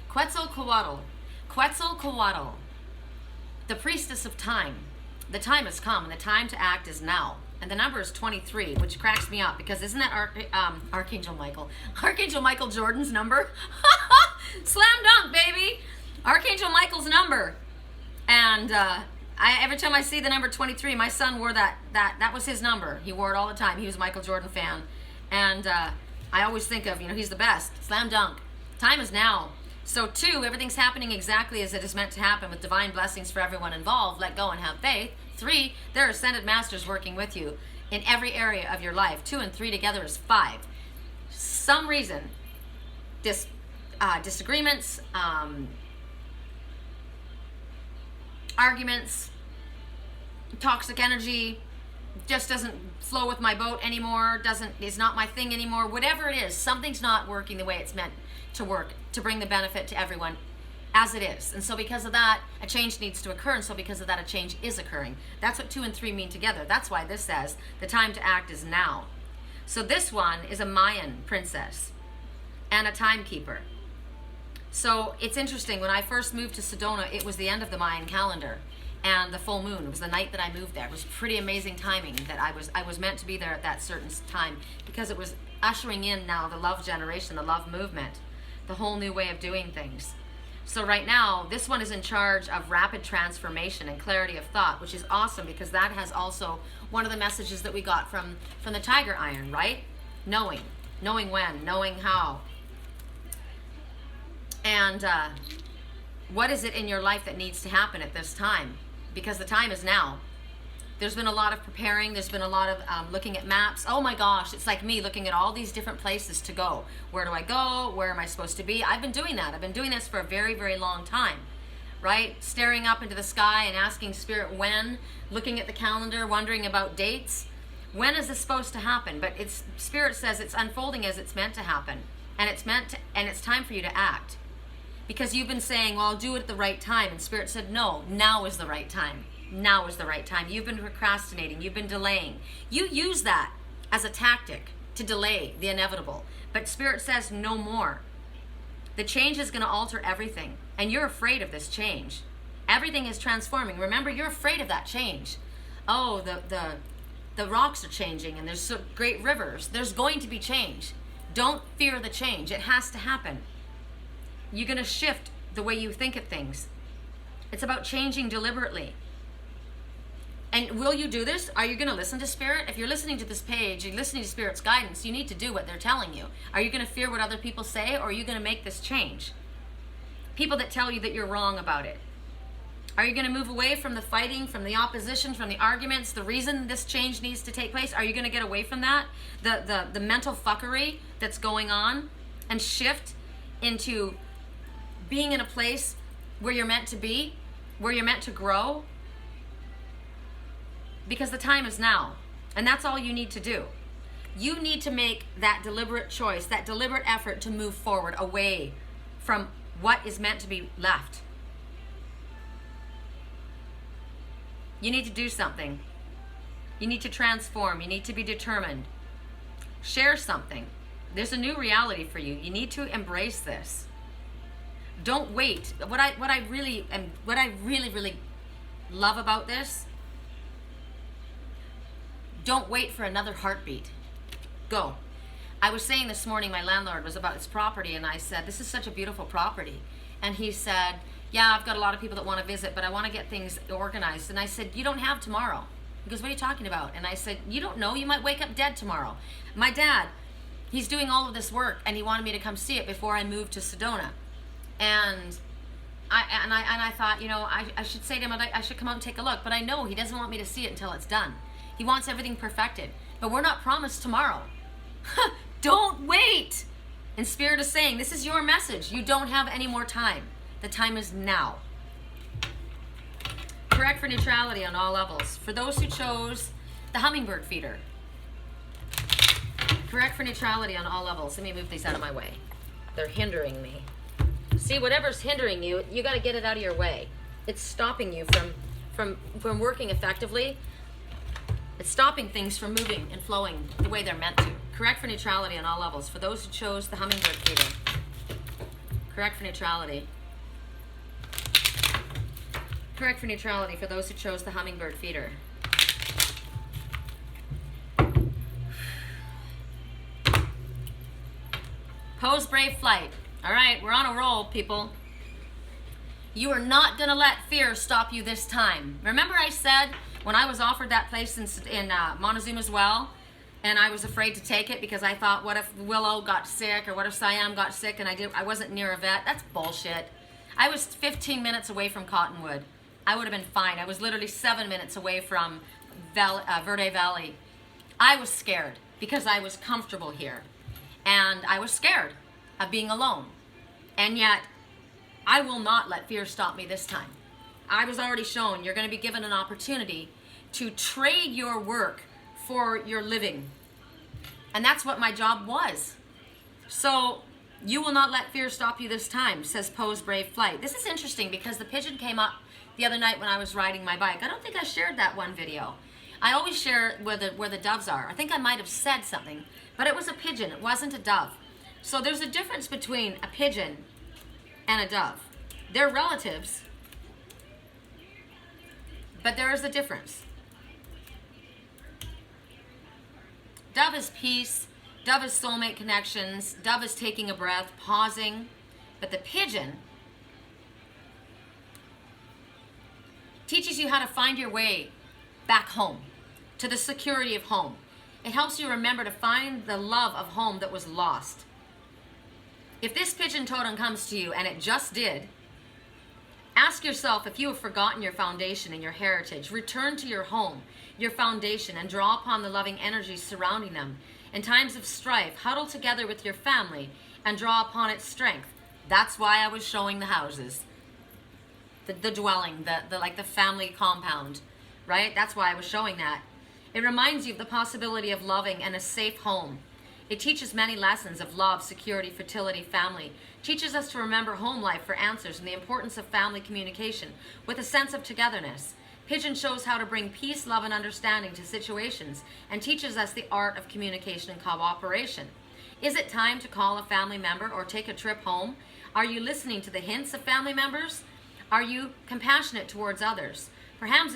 Quetzalcoatl. Quetzalcoatl. The priestess of time. The time has come, and the time to act is now. And the number is 23, which cracks me up, because isn't that Archangel Michael? Archangel Michael Jordan's number? Slam dunk, baby! Archangel Michael's number. And every time I see the number 23, my son wore that was his number. He wore it all the time. He was a Michael Jordan fan. And I always think of, you know, he's the best. Slam dunk. Time is now. So 2, everything's happening exactly as it is meant to happen with divine blessings for everyone involved. Let go and have faith. 3, there are ascended masters working with you in every area of your life. 2 and 3 together is 5. Some reason, disagreements, arguments, toxic energy, just doesn't flow with my boat anymore, is not my thing anymore. Whatever it is, something's not working the way it's meant to work, to bring the benefit to everyone as it is. And so because of that, a change needs to occur, and so because of that, a change is occurring. That's what 2 and 3 mean together. That's why this says the time to act is now. So this one is a Mayan princess and a timekeeper. So it's interesting, when I first moved to Sedona, it was the end of the Mayan calendar and the full moon. It was the night that I moved there. It was pretty amazing timing that I was meant to be there at that certain time, because it was ushering in now the love generation, the love movement, the whole new way of doing things. So right now, this one is in charge of rapid transformation and clarity of thought, which is awesome, because that has also one of the messages that we got from the Tiger Iron, right? Knowing when, knowing how. And what is it in your life that needs to happen at this time? Because the time is now. There's been a lot of preparing. There's been a lot of looking at maps. Oh my gosh, it's like me looking at all these different places to go. Where do I go? Where am I supposed to be? I've been doing that. I've been doing this for a very, very long time, right? Staring up into the sky and asking Spirit when, looking at the calendar, wondering about dates. When is this supposed to happen? But Spirit says it's unfolding as it's meant to happen. And it's time for you to act. Because you've been saying, well, I'll do it at the right time. And Spirit said, no, now is the right time. Now is the right time. You've been procrastinating. You've been delaying. You use that as a tactic to delay the inevitable. But Spirit says no more. The change is going to alter everything. And you're afraid of this change. Everything is transforming. Remember, you're afraid of that change. Oh, the rocks are changing and there's so great rivers. There's going to be change. Don't fear the change. It has to happen. You're going to shift the way you think of things. It's about changing deliberately. And will you do this? Are you going to listen to Spirit? If you're listening to this page, you're listening to Spirit's guidance, you need to do what they're telling you. Are you going to fear what other people say, or are you going to make this change? People that tell you that you're wrong about it. Are you going to move away from the fighting, from the opposition, from the arguments, the reason this change needs to take place? Are you going to get away from that? The mental fuckery that's going on, and shift into being in a place where you're meant to be, where you're meant to grow? Because the time is now. And that's all you need to do. You need to make that deliberate choice, that deliberate effort to move forward away from what is meant to be left. You need to do something. You need to transform. You need to be determined. Share something. There's a new reality for you. You need to embrace this. Don't wait. What I really love about this, don't wait for another heartbeat. Go. I was saying this morning, my landlord was about his property, and I said, this is such a beautiful property. And he said, yeah, I've got a lot of people that want to visit, but I want to get things organized. And I said, you don't have tomorrow. He goes, what are you talking about? And I said, you don't know, you might wake up dead tomorrow. My dad, he's doing all of this work, and he wanted me to come see it before I moved to Sedona. And I thought, you know, I should say to him, I should come out and take a look. But I know he doesn't want me to see it until it's done. He wants everything perfected. But we're not promised tomorrow. Don't wait. And Spirit is saying, this is your message. You don't have any more time. The time is now. Correct for neutrality on all levels. For those who chose the Hummingbird feeder. Correct for neutrality on all levels. Let me move these out of my way. They're hindering me. See, whatever's hindering you, you got to get it out of your way. It's stopping you from working effectively. It's stopping things from moving and flowing the way they're meant to. Correct for neutrality on all levels. For those who chose the Hummingbird feeder. Correct for neutrality. Correct for neutrality for those who chose the Hummingbird feeder. Poes brave flight. All right, we're on a roll, people. You are not going to let fear stop you this time. Remember I said when I was offered that place in Montezuma's Well, and I was afraid to take it because I thought, what if Willow got sick, or what if Siam got sick and I wasn't near a vet? That's bullshit. I was 15 minutes away from Cottonwood. I would have been fine. I was literally 7 minutes away from Verde Valley. I was scared because I was comfortable here. And I was scared of being alone. And yet, I will not let fear stop me this time. I was already shown you're going to be given an opportunity to trade your work for your living. And that's what my job was. So, you will not let fear stop you this time, says Poes brave flight. This is interesting because the pigeon came up the other night when I was riding my bike. I don't think I shared that one video. I always share where the doves are. I think I might have said something, but it was a pigeon. It wasn't a dove. So there's a difference between a pigeon and a dove. They're relatives, but there is a difference. Dove is peace. Dove is soulmate connections. Dove is taking a breath, pausing. But the pigeon teaches you how to find your way back home, to the security of home. It helps you remember to find the love of home that was lost. If this pigeon totem comes to you, and it just did, ask yourself if you have forgotten your foundation and your heritage. Return to your home, your foundation, and draw upon the loving energies surrounding them. In times of strife, huddle together with your family and draw upon its strength. That's why I was showing the houses. The dwelling, the family compound, right? That's why I was showing that. It reminds you of the possibility of loving and a safe home. It teaches many lessons of love, security, fertility, family. Teaches us to remember home life for answers and the importance of family communication with a sense of togetherness. Pigeon shows how to bring peace, love, and understanding to situations and teaches us the art of communication and cooperation. Is it time to call a family member or take a trip home? Are you listening to the hints of family members? Are you compassionate towards others? Perhaps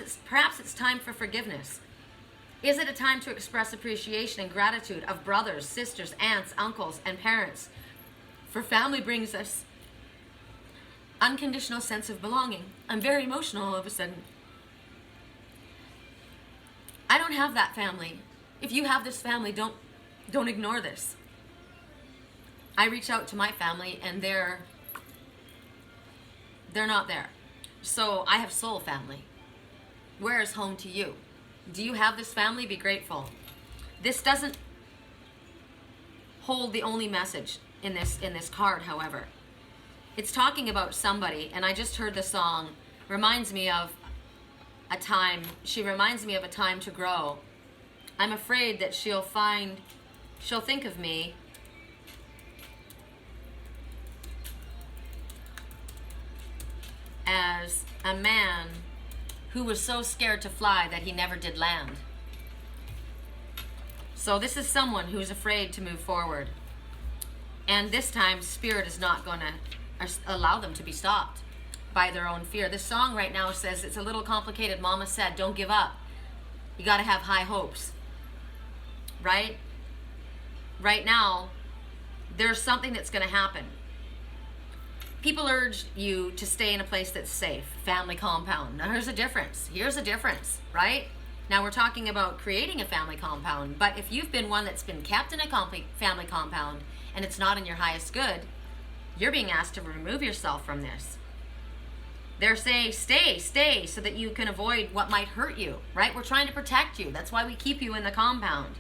it's time for forgiveness. Is it a time to express appreciation and gratitude of brothers, sisters, aunts, uncles, and parents? For family brings us unconditional sense of belonging. I'm very emotional all of a sudden. I don't have that family. If you have this family, don't ignore this. I reach out to my family and they're not there. So I have soul family. Where is home to you? Do you have this family? Be grateful. This doesn't hold the only message in this card, however. It's talking about somebody, and I just heard the song, reminds me of a time, she reminds me of a time to grow. I'm afraid that she'll think of me as a man who was so scared to fly that he never did land. So this is someone who's afraid to move forward. And this time, Spirit is not going to allow them to be stopped by their own fear. This song right now says, it's a little complicated. Mama said, don't give up. You got to have high hopes. Right? Right now, there's something that's going to happen. People urge you to stay in a place that's safe. Family compound. Now here's a difference. Here's a difference, right? Now we're talking about creating a family compound, but if you've been one that's been kept in a family compound and it's not in your highest good, you're being asked to remove yourself from this. They're saying stay, so that you can avoid what might hurt you, right? We're trying to protect you. That's why we keep you in the compound.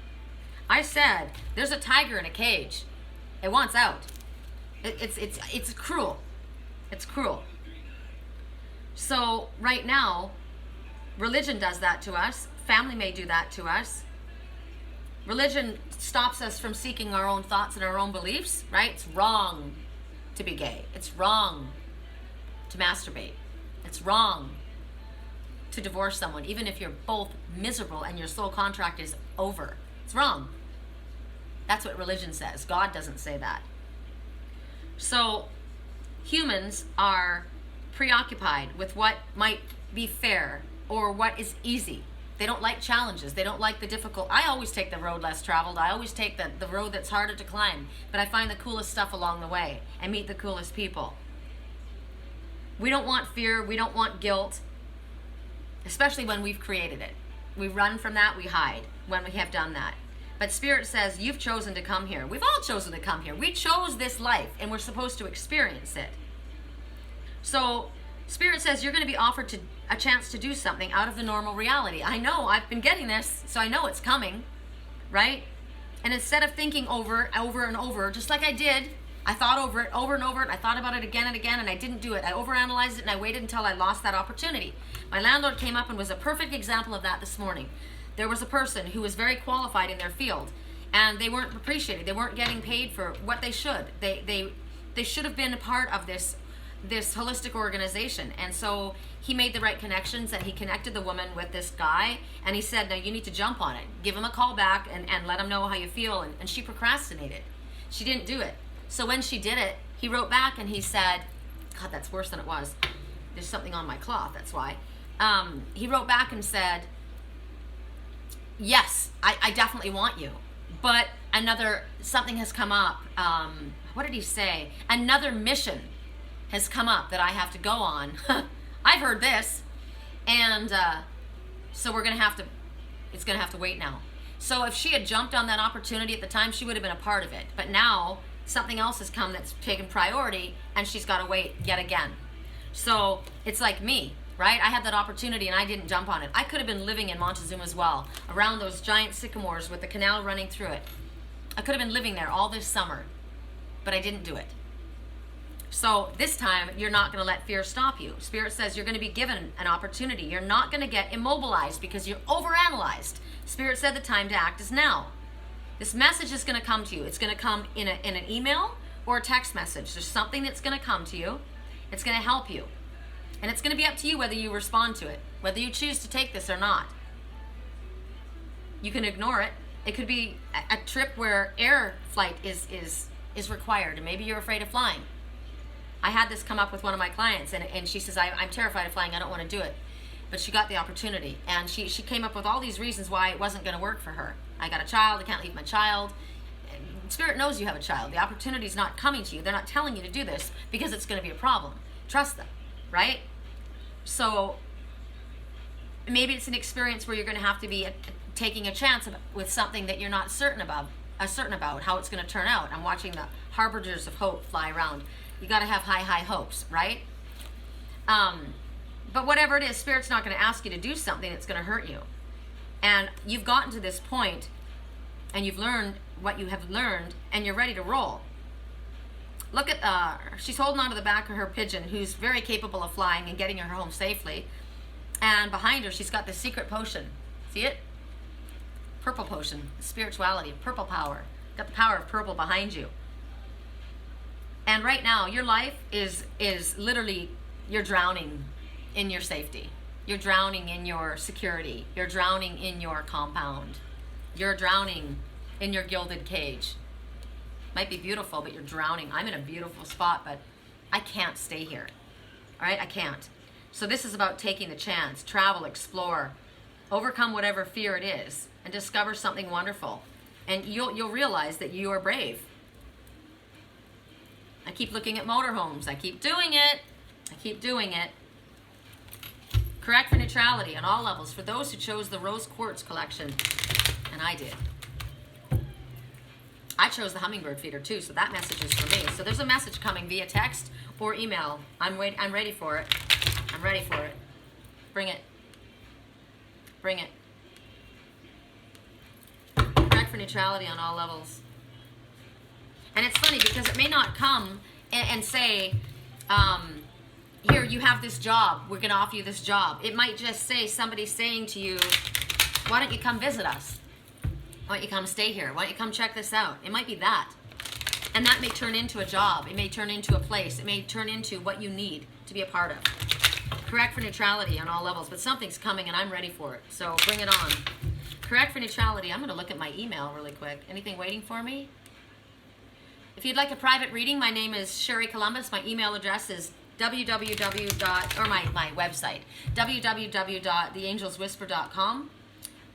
I said, there's a tiger in a cage. It wants out. It's cruel. It's cruel. So right now, religion does that to us. Family may do that to us. Religion stops us from seeking our own thoughts and our own beliefs, right? It's wrong to be gay. It's wrong to masturbate. It's wrong to divorce someone, even if you're both miserable and your soul contract is over. It's wrong. That's what religion says. God doesn't say that. So humans are preoccupied with what might be fair or what is easy. They don't like challenges. They don't like the difficult. I always take the road less traveled. I always take the road that's harder to climb. But I find the coolest stuff along the way and meet the coolest people. We don't want fear. We don't want guilt, especially when we've created it. We run from that. We hide when we have done that. But Spirit says, you've chosen to come here. We've all chosen to come here. We chose this life, and we're supposed to experience it. So Spirit says you're going to be offered a chance to do something out of the normal reality. I know, I've been getting this, so I know it's coming, right? And instead of thinking over and over, just like I did, I thought over it over and over, and I thought about it again and again, and I didn't do it. I overanalyzed it, and I waited until I lost that opportunity. My landlord came up and was a perfect example of that this morning. There was a person who was very qualified in their field, and they weren't appreciated. They weren't getting paid for what they should. They should have been a part of this holistic organization. And so he made the right connections, and he connected the woman with this guy, and he said, now you need to jump on it. Give him a call back and let him know how you feel. And she procrastinated. She didn't do it. So when she did it, he wrote back and he said, God, that's worse than it was. There's something on my cloth, that's why. He wrote back and said, yes, I definitely want you. But something has come up. What did he say? Another mission has come up that I have to go on. I've heard this. And so it's going to have to wait now. So if she had jumped on that opportunity at the time, she would have been a part of it. But now something else has come that's taken priority, and she's got to wait yet again. So it's like me. Right? I had that opportunity and I didn't jump on it. I could have been living in Montezuma as well, around those giant sycamores with the canal running through it. I could have been living there all this summer, but I didn't do it. So this time, you're not going to let fear stop you. Spirit says you're going to be given an opportunity. You're not going to get immobilized because you're overanalyzed. Spirit said the time to act is now. This message is going to come to you. It's going to come in an email or a text message. There's something that's going to come to you. It's going to help you. And it's going to be up to you whether you respond to it, whether you choose to take this or not. You can ignore it. It could be a trip where air flight is required, and maybe you're afraid of flying. I had this come up with one of my clients, and she says, I'm terrified of flying. I don't want to do it. But she got the opportunity, and she came up with all these reasons why it wasn't going to work for her. I got a child. I can't leave my child. Spirit knows you have a child. The opportunity is not coming to you. They're not telling you to do this because it's going to be a problem. trust them, right? So maybe it's an experience where you're going to have to be taking a chance with something that you're not certain about how it's going to turn out. I'm watching the harbingers of hope fly around. You got to have high hopes, right? But whatever it is, Spirit's not going to ask you to do something that's going to hurt you. And you've gotten to this point, and you've learned what you have learned, and you're ready to roll. Look at, she's holding onto the back of her pigeon, who's very capable of flying and getting her home safely. And behind her, she's got this secret potion. See it? Purple potion, spirituality, purple power. Got the power of purple behind you. And right now, your life is literally, you're drowning in your safety. You're drowning in your security. You're drowning in your compound. You're drowning in your gilded cage. Might be beautiful, but you're drowning. I'm in a beautiful spot, but I can't stay here. All right, I can't. So this is about taking the chance, travel, explore, overcome whatever fear it is, and discover something wonderful. And you'll realize that you are brave. I keep looking at motorhomes. I keep doing it. I keep doing it. Correct for neutrality on all levels for those who chose the Rose Quartz collection, and I did. I chose the Hummingbird feeder too, so that message is for me. So there's a message coming via text or email. I'm ready for it. I'm ready for it. Bring it. Bring it. Correct for neutrality on all levels. And it's funny because it may not come and say, here, you have this job. We're going to offer you this job. It might just say, somebody saying to you, why don't you come visit us? Why don't you come stay here? Why don't you come check this out? It might be that. And that may turn into a job. It may turn into a place. It may turn into what you need to be a part of. Correct for neutrality on all levels. But something's coming and I'm ready for it. So bring it on. Correct for neutrality. I'm going to look at my email really quick. Anything waiting for me? If you'd like a private reading, my name is Sherry Columbus. My email address is my website, www.theangelswhisper.com.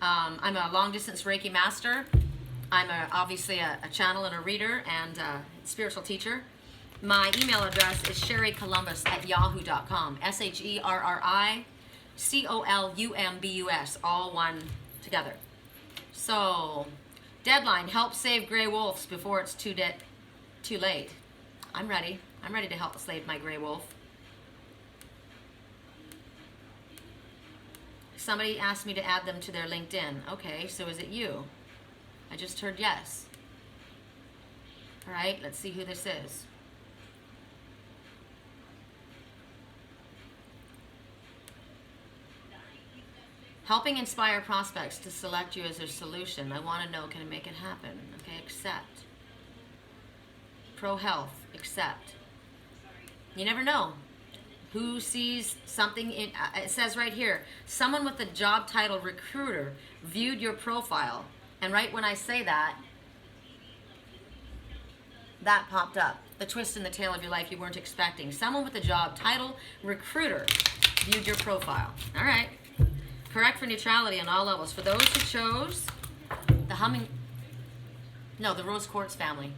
I'm a long-distance Reiki master. I'm obviously a channel and a reader and a spiritual teacher. My email address is sherrycolumbus@yahoo.com. SherryColumbus, all one together. So, deadline, help save gray wolves before it's too late. I'm ready. I'm ready to help save my gray wolf. Somebody asked me to add them to their LinkedIn. Okay, so is it you? I just heard yes. All right, let's see who this is. Helping inspire prospects to select you as their solution. I want to know, can I make it happen? Okay, accept. Pro health, accept. You never know who sees something in, it says right here, someone with the job title recruiter viewed your profile. And right when I say that, that popped up. The twist in the tail of your life you weren't expecting. Someone with the job title recruiter viewed your profile. All right. Correct for neutrality on all levels. For those who chose the Rose Quartz family.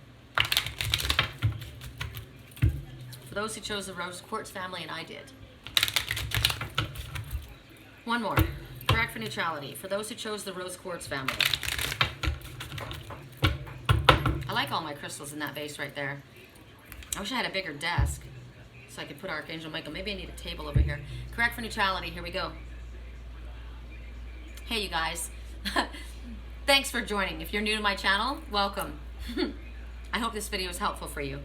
For those who chose the Rose Quartz family, and I did. One more. Correct for neutrality. For those who chose the Rose Quartz family. I like all my crystals in that vase right there. I wish I had a bigger desk so I could put Archangel Michael. Maybe I need a table over here. Correct for neutrality. Here we go. Hey, you guys. Thanks for joining. If you're new to my channel, welcome. I hope this video was helpful for you.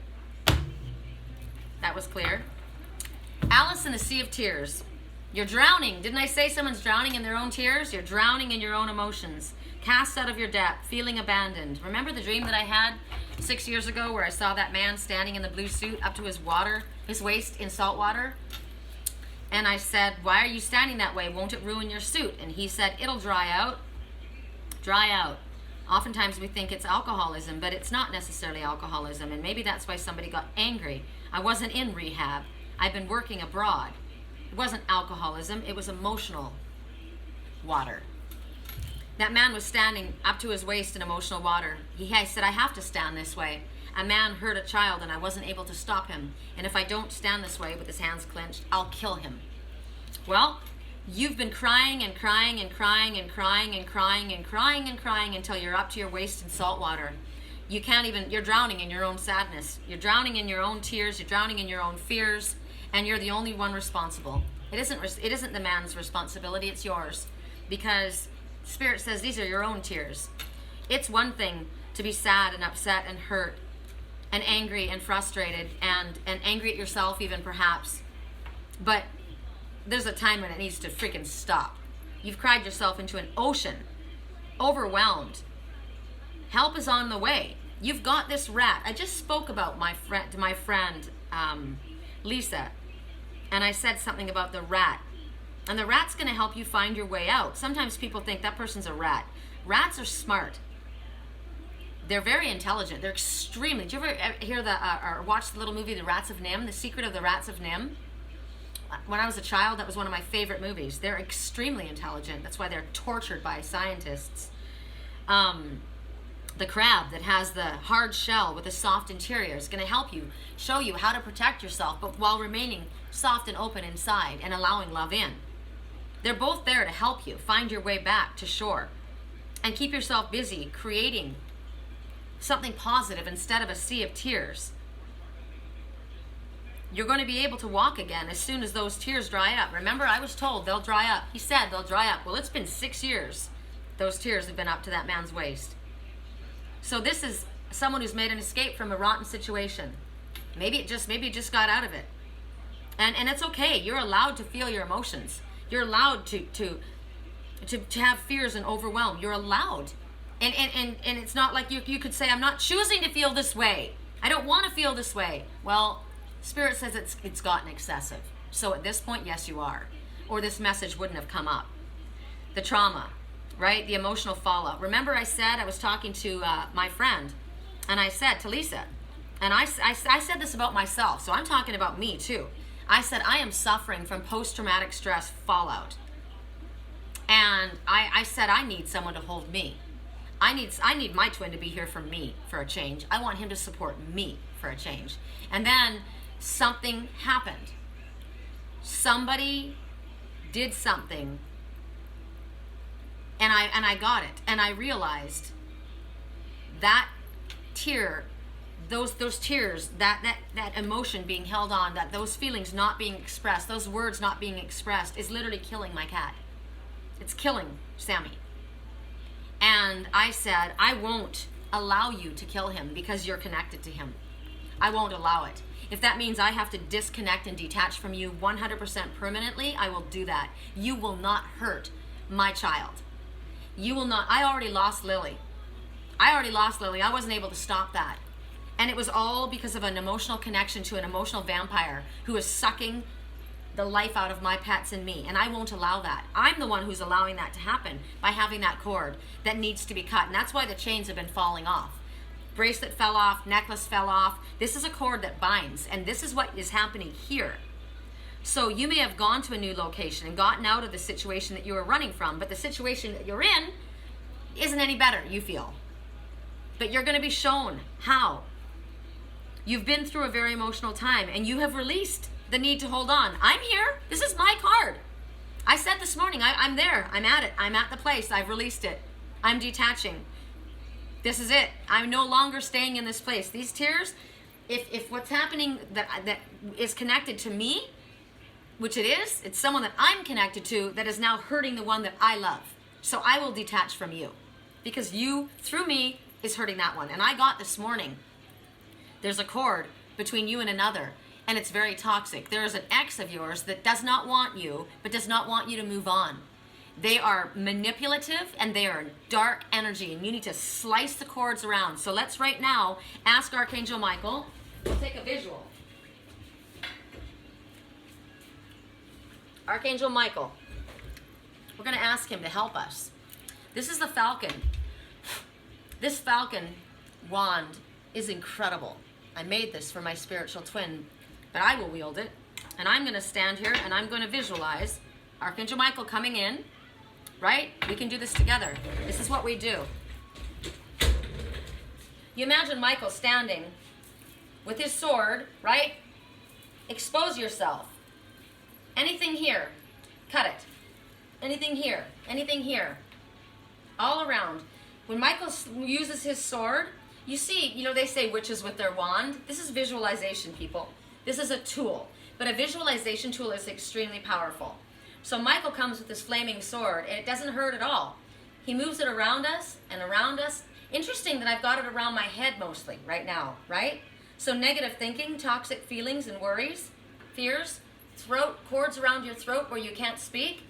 That was clear. Alice in the Sea of Tears. You're drowning. Didn't I say someone's drowning in their own tears? You're drowning in your own emotions. Cast out of your depth, feeling abandoned. Remember the dream that I had 6 years ago where I saw that man standing in the blue suit up to his waist in salt water? And I said, why are you standing that way? Won't it ruin your suit? And he said, it'll dry out. Dry out. Oftentimes we think it's alcoholism, but it's not necessarily alcoholism. And maybe that's why somebody got angry. I wasn't in rehab. I've been working abroad. It wasn't alcoholism. It was emotional water. That man was standing up to his waist in emotional water. He said, I have to stand this way. A man hurt a child and I wasn't able to stop him. And if I don't stand this way with his hands clenched, I'll kill him. Well, you've been crying and crying and crying and crying and crying and crying and crying until you're up to your waist in salt water. You can't even, you're drowning in your own sadness. You're drowning in your own tears. You're drowning in your own fears. And you're the only one responsible. It isn't the man's responsibility, it's yours. Because Spirit says these are your own tears. It's one thing to be sad and upset and hurt and angry and frustrated and angry at yourself even perhaps. But there's a time when it needs to freaking stop. You've cried yourself into an ocean, overwhelmed. Help is on the way. You've got this rat. I just spoke about my friend Lisa, and I said something about the rat. And the rat's going to help you find your way out. Sometimes people think that person's a rat. Rats are smart. They're very intelligent. They're extremely. Did you ever hear or watch the little movie, The Rats of Nim? The Secret of the Rats of Nim? When I was a child, that was one of my favorite movies. They're extremely intelligent. That's why they're tortured by scientists. The crab that has the hard shell with a soft interior is going to help you, show you how to protect yourself, but while remaining soft and open inside and allowing love in. They're both there to help you find your way back to shore and keep yourself busy creating something positive instead of a sea of tears. You're going to be able to walk again as soon as those tears dry up. Remember, I was told they'll dry up. He said they'll dry up. Well, it's been 6 years. Those tears have been up to that man's waist. So this is someone who's made an escape from a rotten situation. Maybe it just got out of it. And it's okay. You're allowed to feel your emotions. You're allowed to have fears and overwhelm. You're allowed. And it's not like you could say, I'm not choosing to feel this way. I don't want to feel this way. Well, Spirit says it's gotten excessive. So at this point, yes, you are. Or this message wouldn't have come up. The trauma, right? The emotional fallout. Remember I said, I was talking to my friend, and I said to Lisa, and I said this about myself, so I'm talking about me too. I said, I am suffering from post-traumatic stress fallout. And I said, I need someone to hold me. I need my twin to be here for me for a change. I want him to support me for a change. And then something happened. Somebody did something, and I got it. And I realized that tear, those tears, that emotion being held on, that those feelings not being expressed, those words not being expressed, is literally killing my cat. It's killing Sammy. And I said, I won't allow you to kill him because you're connected to him. I won't allow it. If that means I have to disconnect and detach from you 100% permanently, I will do that. You will not hurt my child. You will not. I already lost Lily. I wasn't able to stop that. And it was all because of an emotional connection to an emotional vampire who is sucking the life out of my pets and me. And I won't allow that. I'm the one who's allowing that to happen by having that cord that needs to be cut. And that's why the chains have been falling off. Bracelet fell off, necklace fell off. This is a cord that binds. And this is what is happening here. So you may have gone to a new location and gotten out of the situation that you were running from, but the situation that you're in isn't any better, you feel. But you're going to be shown how. You've been through a very emotional time and you have released the need to hold on. I'm here. This is my card. I said this morning, I'm there. I'm at it. I'm at the place. I've released it. I'm detaching. This is it. I'm no longer staying in this place. These tears, if what's happening that is connected to me, which it is, it's someone that I'm connected to that is now hurting the one that I love. So I will detach from you because you, through me, is hurting that one. And I got this morning, there's a cord between you and another, and it's very toxic. There is an ex of yours that does not want you, but does not want you to move on. They are manipulative and they are dark energy, and you need to slice the cords around. So let's right now ask Archangel Michael. We'll take a visual. Archangel Michael, we're going to ask him to help us. This is the falcon. This falcon wand is incredible. I made this for my spiritual twin, but I will wield it. And I'm going to stand here and I'm going to visualize Archangel Michael coming in right? We can do this together. This is what we do. You imagine Michael standing with his sword, right? Expose yourself. Anything here, cut it. Anything here, anything here. All around. When Michael uses his sword, you see, you know, they say witches with their wand. This is visualization, people. This is a tool. But a visualization tool is extremely powerful. So Michael comes with this flaming sword, and it doesn't hurt at all. He moves it around us and around us. Interesting that I've got it around my head mostly right now, right? So negative thinking, toxic feelings and worries, fears, throat, cords around your throat where you can't speak,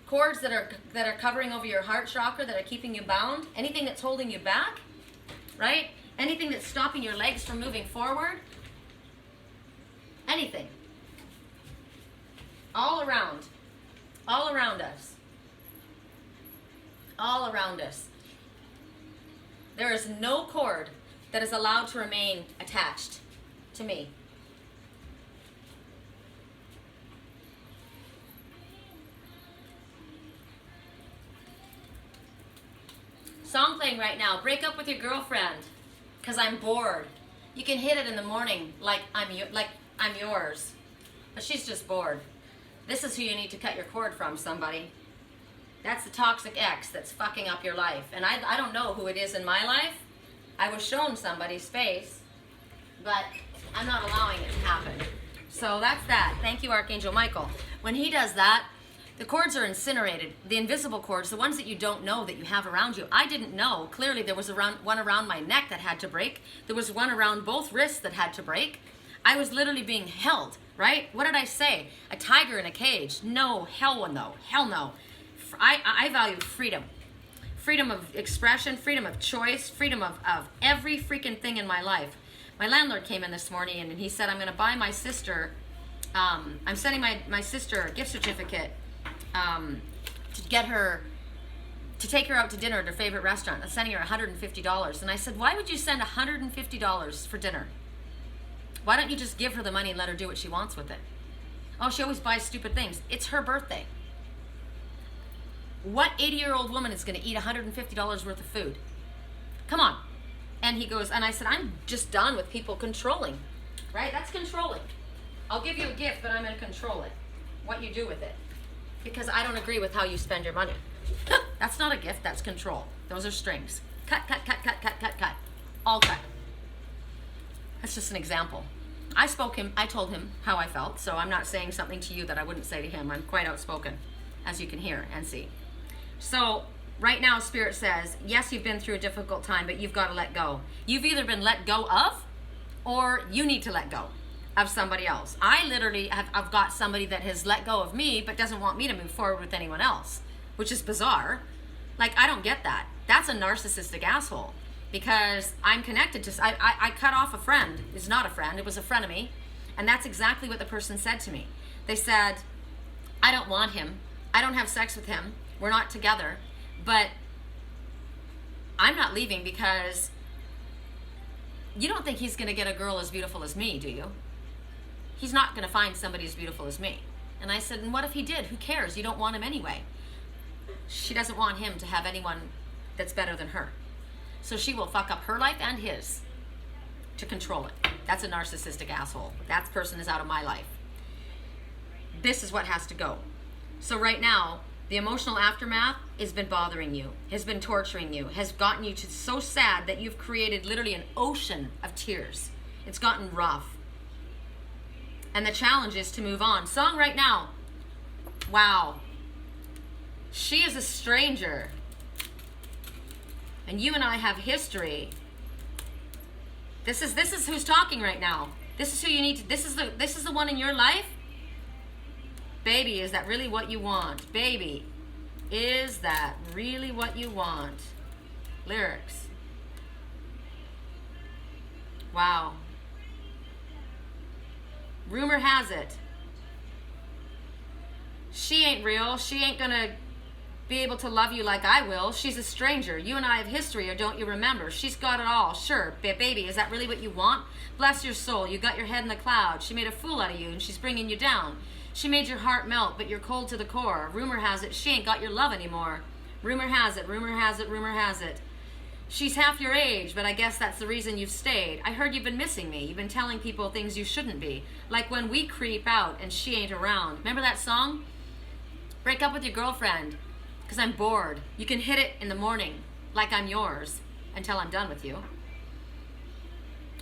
cords that are covering over your heart chakra that are keeping you bound, anything that's holding you back, right? Anything that's stopping your legs from moving forward, anything. All around us. All around us. There is no cord that is allowed to remain attached to me. Song playing right now. Break up with your girlfriend because I'm bored. You can hit it in the morning like I'm yours, but she's just bored. This is who you need to cut your cord from, somebody. That's the toxic ex that's fucking up your life. And I don't know who it is in my life. I was shown somebody's face, but I'm not allowing it to happen. So that's that. Thank you, Archangel Michael. When he does that, the cords are incinerated. The invisible cords, the ones that you don't know that you have around you. I didn't know. Clearly, there was one around my neck that had to break. There was one around both wrists that had to break. I was literally being held, right? What did I say? A tiger in a cage. No, hell no. Hell no. I value freedom. Freedom of expression, freedom of choice, freedom of every freaking thing in my life. My landlord came in this morning and he said, I'm going to buy my sister, I'm sending my sister a gift certificate to get her, to take her out to dinner at her favorite restaurant. I'm sending her $150. And I said, why would you send $150 for dinner? Why don't you just give her the money and let her do what she wants with it? Oh, she always buys stupid things. It's her birthday. What 80-year-old woman is going to eat $150 worth of food? Come on. And he goes, and I said, I'm just done with people controlling. Right? That's controlling. I'll give you a gift, but I'm going to control it. What you do with it. Because I don't agree with how you spend your money. That's not a gift, that's control. Those are strings. Cut, cut, cut, cut, cut, cut, cut. All cut. That's just an example. I told him how I felt, so I'm not saying something to you that I wouldn't say to him. I'm quite outspoken, as you can hear and see. So right now, Spirit says, yes, you've been through a difficult time, but you've got to let go. You've either been let go of, or you need to let go of somebody else. I literally I've got somebody that has let go of me, but doesn't want me to move forward with anyone else, which is bizarre. Like, I don't get that. That's a narcissistic asshole. Because I'm connected to, I cut off a friend. It's not a friend, it was a frenemy. And that's exactly what the person said to me. They said, I don't want him. I don't have sex with him. We're not together. But I'm not leaving because you don't think he's going to get a girl as beautiful as me, do you? He's not going to find somebody as beautiful as me. And I said, and what if he did? Who cares? You don't want him anyway. She doesn't want him to have anyone that's better than her. So she will fuck up her life and his to control it. That's a narcissistic asshole. That person is out of my life. This is what has to go. So right now, the emotional aftermath has been bothering you, has been torturing you, has gotten you to so sad that you've created literally an ocean of tears. It's gotten rough. And the challenge is to move on. Song right now. Wow. She is a stranger. And you and I have history. This is who's talking right now. This is who you need to, this is the one in your life. Baby, is that really what you want? Baby, is that really what you want? Lyrics. Wow. Rumor has it, she ain't real. She ain't gonna be able to love you like I will. She's a stranger. You and I have history, or don't you remember? She's got it all. Sure, baby, is that really what you want? Bless your soul. You got your head in the clouds. She made a fool out of you, and she's bringing you down. She made your heart melt, but you're cold to the core. Rumor has it she ain't got your love anymore. Rumor has it, rumor has it, rumor has it. She's half your age, but I guess that's the reason you've stayed. I heard you've been missing me. You've been telling people things you shouldn't be. Like when we creep out and she ain't around. Remember that song? Break up with your girlfriend, because I'm bored. You can hit it in the morning, like I'm yours, until I'm done with you.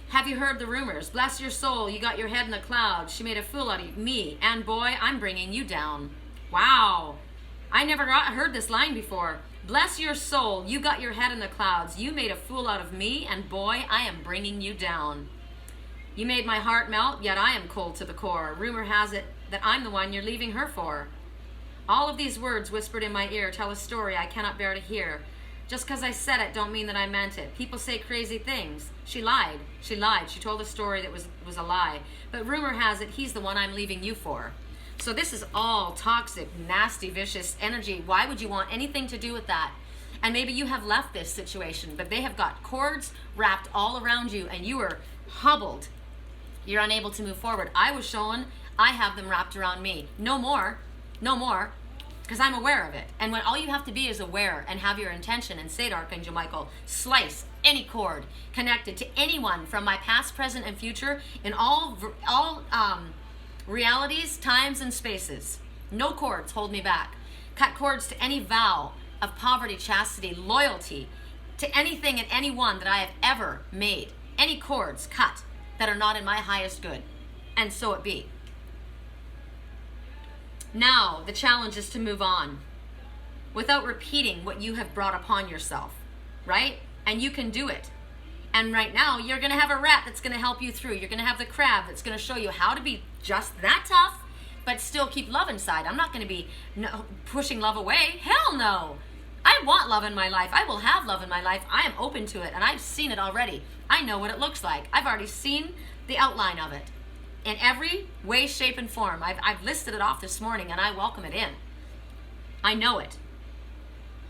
Have you heard the rumors? Bless your soul, you got your head in the clouds. She made a fool out of me, and boy, I'm bringing you down. Wow. I never heard this line before. Bless your soul, you got your head in the clouds. You made a fool out of me, and boy, I am bringing you down. You made my heart melt, yet I am cold to the core. Rumor has it that I'm the one you're leaving her for. All of these words whispered in my ear tell a story I cannot bear to hear. Just because I said it don't mean that I meant it. People say crazy things. She lied. She lied. She told a story that was a lie. But rumor has it he's the one I'm leaving you for. So this is all toxic, nasty, vicious energy. Why would you want anything to do with that? And maybe you have left this situation, but they have got cords wrapped all around you and you are hobbled. You're unable to move forward. I was shown I have them wrapped around me. No more. No more. Because I'm aware of it. And when all you have to be is aware and have your intention and say to Archangel Michael, slice any cord connected to anyone from my past, present, and future in all realities, times, and spaces. No cords hold me back. Cut cords to any vow of poverty, chastity, loyalty, to anything and anyone that I have ever made. Any cords cut that are not in my highest good. And so it be. Now, the challenge is to move on without repeating what you have brought upon yourself, right? And you can do it. And right now, you're going to have a rat that's going to help you through. You're going to have the crab that's going to show you how to be just that tough, but still keep love inside. I'm not going to be pushing love away. Hell no. I want love in my life. I will have love in my life. I am open to it, and I've seen it already. I know what it looks like. I've already seen the outline of it. In every way, shape, and form. I've listed it off this morning, and I welcome it in. I know it.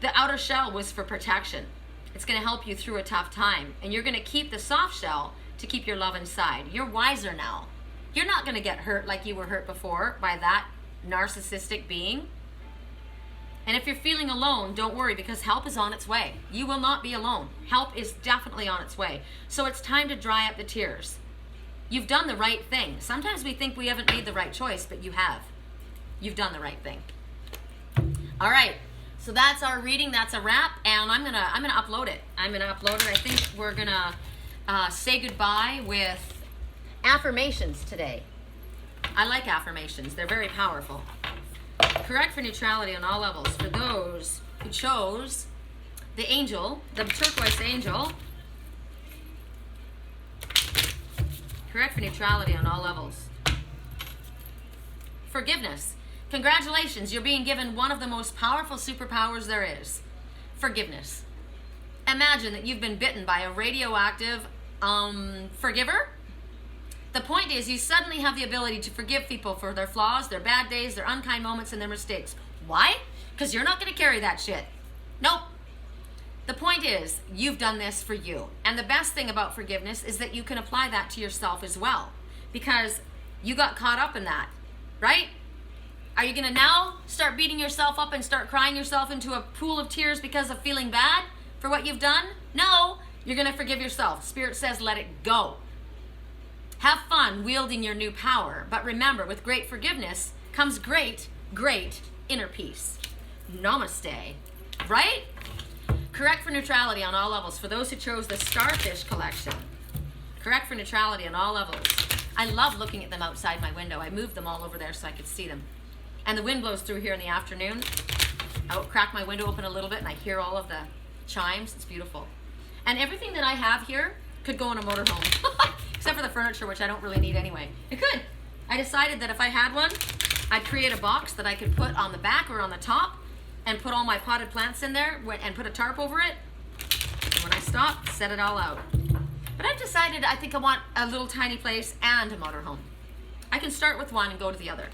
The outer shell was for protection. It's going to help you through a tough time. And you're going to keep the soft shell to keep your love inside. You're wiser now. You're not going to get hurt like you were hurt before by that narcissistic being. And if you're feeling alone, don't worry, because help is on its way. You will not be alone. Help is definitely on its way. So it's time to dry up the tears. You've done the right thing. Sometimes we think we haven't made the right choice, but you have. You've done the right thing. All right. So that's our reading. That's a wrap, and I'm gonna upload it. I think we're gonna say goodbye with affirmations today. I like affirmations. They're very powerful. Correct for neutrality on all levels. For those who chose the angel, the turquoise angel. Correct for neutrality on all levels. Forgiveness. Congratulations, you're being given one of the most powerful superpowers there is. Forgiveness. Imagine that you've been bitten by a radioactive forgiver. The point is you suddenly have the ability to forgive people for their flaws, their bad days, their unkind moments, and their mistakes. Why? Because you're not going to carry that shit. Nope. The point is, you've done this for you. And the best thing about forgiveness is that you can apply that to yourself as well. Because you got caught up in that, right? Are you going to now start beating yourself up and start crying yourself into a pool of tears because of feeling bad for what you've done? No, you're going to forgive yourself. Spirit says let it go. Have fun wielding your new power. But remember, with great forgiveness comes great, great inner peace. Namaste. Right? Correct for neutrality on all levels. For those who chose the Starfish collection. Correct for neutrality on all levels. I love looking at them outside my window. I moved them all over there so I could see them. And the wind blows through here in the afternoon. I will crack my window open a little bit and I hear all of the chimes. It's beautiful. And everything that I have here could go in a motorhome. Except for the furniture, which I don't really need anyway. It could. I decided that if I had one, I'd create a box that I could put on the back or on the top and put all my potted plants in there and put a tarp over it. And when I stop, set it all out. But I've decided I think I want a little tiny place and a motorhome. I can start with one and go to the other.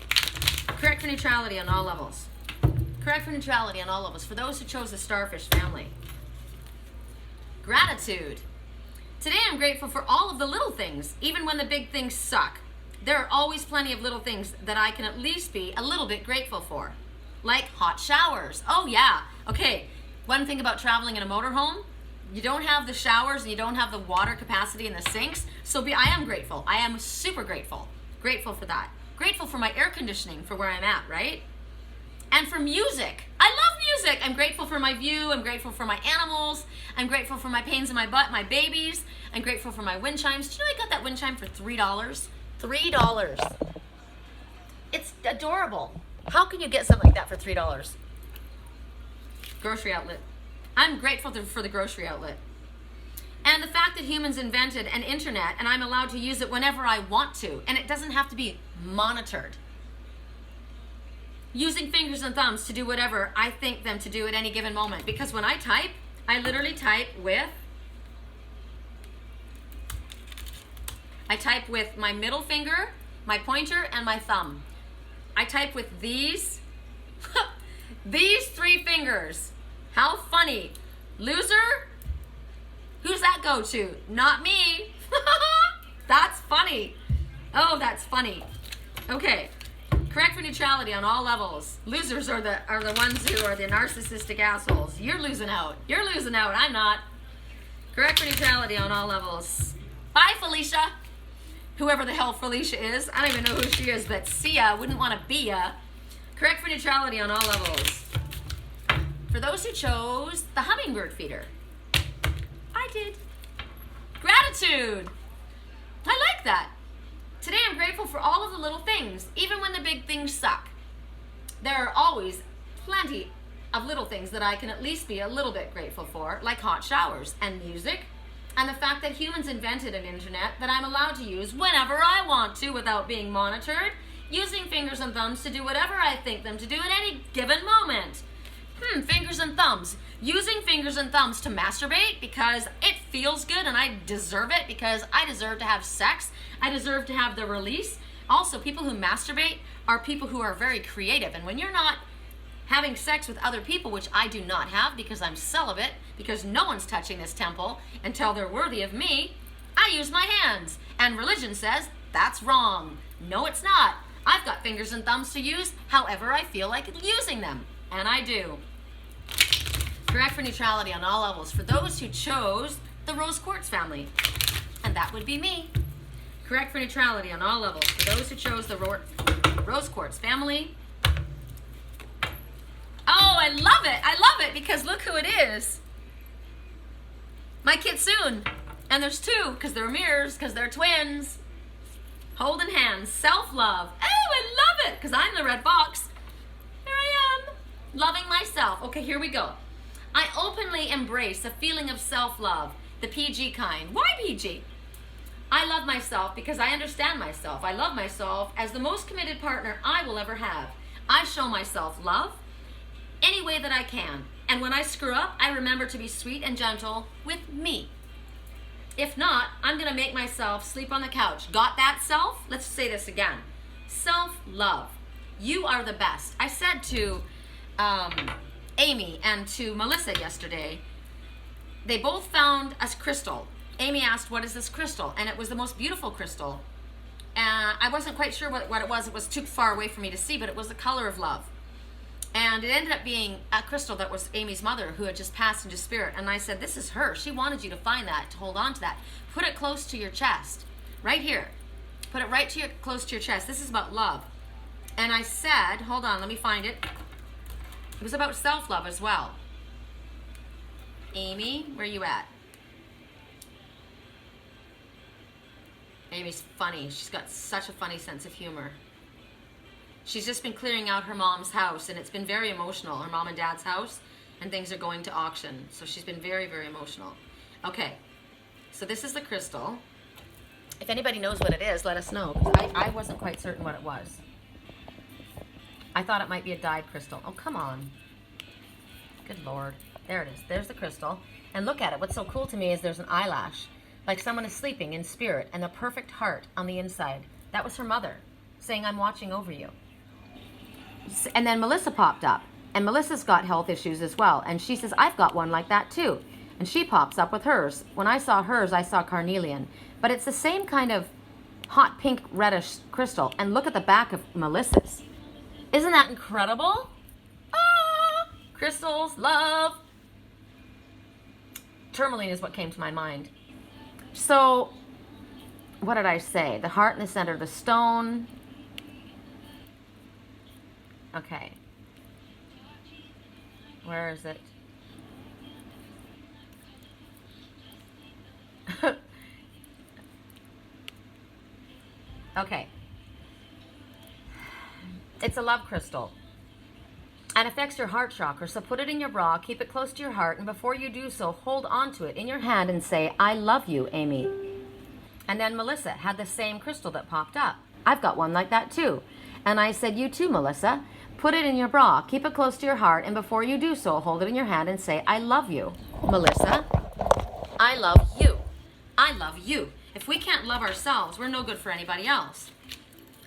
Correct for neutrality on all levels. Correct for neutrality on all levels. For those who chose the Starfish family. Gratitude. Today I'm grateful for all of the little things, even when the big things suck. there are always plenty of little things that I can at least be a little bit grateful for. Like hot showers. Oh yeah. Okay, one thing about traveling in a motorhome, you don't have the showers and you don't have the water capacity in the sinks. So I am grateful. I am super grateful. Grateful for that. Grateful for my air conditioning for where I'm at, right? And for music. I love music. I'm grateful for my view. I'm grateful for my animals. I'm grateful for my pains in my butt, my babies. I'm grateful for my wind chimes. Do you know I got that wind chime for $3? $3. It's adorable. How can you get something like that for $3? Grocery outlet. I'm grateful for the grocery outlet. And the fact that humans invented an internet and I'm allowed to use it whenever I want to. And it doesn't have to be monitored. Using fingers and thumbs to do whatever I think them to do at any given moment. Because when I type, I literally type with my middle finger, my pointer, and my thumb. I type with these, these 3 fingers. How funny. Loser? Who's that go to? Not me. That's funny. Oh, that's funny. Okay. Correct for neutrality on all levels. Losers are the ones who are the narcissistic assholes. You're losing out. You're losing out. I'm not. Correct for neutrality on all levels. Bye, Felicia. Whoever the hell Felicia is. I don't even know who she is, but see ya. Wouldn't want to be ya. Correct for neutrality on all levels. For those who chose the hummingbird feeder. I did. Gratitude. I like that. Today I'm grateful for all of the little things, even when the big things suck. There are always plenty of little things that I can at least be a little bit grateful for, like hot showers and music, and the fact that humans invented an internet that I'm allowed to use whenever I want to without being monitored, using fingers and thumbs to do whatever I think them to do at any given moment. Fingers and thumbs. Using fingers and thumbs to masturbate because it feels good and I deserve it because I deserve to have sex. I deserve to have the release. Also, people who masturbate are people who are very creative. And when you're not having sex with other people, which I do not have because I'm celibate, because no one's touching this temple until they're worthy of me, I use my hands. And religion says that's wrong. No, it's not. I've got fingers and thumbs to use however I feel like using them. And I do. Correct for neutrality on all levels. For those who chose the rose quartz family. And that would be me. Correct for neutrality on all levels. For those who chose the rose quartz family. Oh, I love it. I love it because look who it is. My kitsune. And there's 2 because they're mirrors, because they're twins. Holding hands. Self-love. Oh, I love it because I'm the red box. Here I am. Loving myself. Okay, here we go. I openly embrace a feeling of self-love, the PG kind. Why PG? I love myself because I understand myself. I love myself as the most committed partner I will ever have. I show myself love any way that I can. And when I screw up, I remember to be sweet and gentle with me. If not, I'm going to make myself sleep on the couch. Got that, self? Let's say this again. Self-love. You are the best. I said to Amy and to Melissa yesterday, they both found a crystal. Amy asked, what is this crystal? And it was the most beautiful crystal. I wasn't quite sure what it was. It was too far away for me to see, but it was the color of love. And it ended up being a crystal that was Amy's mother who had just passed into spirit. And I said, this is her. She wanted you to find that, to hold on to that. Put it close to your chest, right here. Put it right close to your chest. This is about love. And I said, hold on, let me find it. It was about self-love as well. Amy, where are you at? Amy's funny. She's got such a funny sense of humor. She's just been clearing out her mom's house, and it's been very emotional, her mom and dad's house, and things are going to auction. So she's been very, very emotional. Okay, so this is the crystal. If anybody knows what it is, let us know. I wasn't quite certain what it was. I thought it might be a dyed crystal. Oh, come on. Good Lord. There it is. There's the crystal. And look at it. What's so cool to me is there's an eyelash. Like someone is sleeping in spirit and a perfect heart on the inside. That was her mother saying, I'm watching over you. And then Melissa popped up. And Melissa's got health issues as well. And she says, I've got one like that too. And she pops up with hers. When I saw hers, I saw carnelian. But it's the same kind of hot pink reddish crystal. And look at the back of Melissa's. Isn't that incredible? Ah, crystals, love. Tourmaline is what came to my mind. So, what did I say? The heart in the center of the stone. Okay. Where is it? Okay. It's a love crystal. And affects your heart chakra. So put it in your bra, keep it close to your heart, and before you do so, hold on to it in your hand and say, I love you, Amy. And then Melissa had the same crystal that popped up. I've got one like that too. And I said, you too, Melissa. Put it in your bra, keep it close to your heart, and before you do so, hold it in your hand and say, I love you. Melissa, I love you. I love you. If we can't love ourselves, we're no good for anybody else.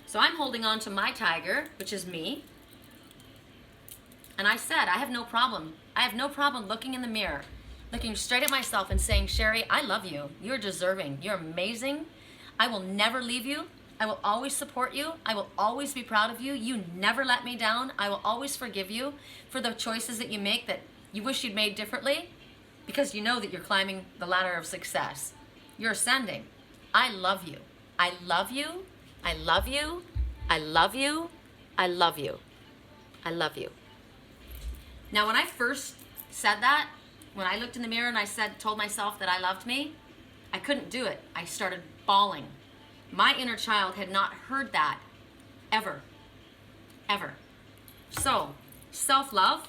So I'm holding on to my tiger, which is me. And I said, I have no problem. I have no problem looking in the mirror, looking straight at myself and saying, Sherry, I love you. You're deserving. You're amazing. I will never leave you. I will always support you. I will always be proud of you. You never let me down. I will always forgive you for the choices that you make that you wish you'd made differently, because you know that you're climbing the ladder of success. You're ascending. I love you. I love you. I love you. I love you. I love you. I love you. Now, when I first said that, when I looked in the mirror and I told myself that I loved me, I couldn't do it. I started bawling. My inner child had not heard that ever, ever. So, self-love,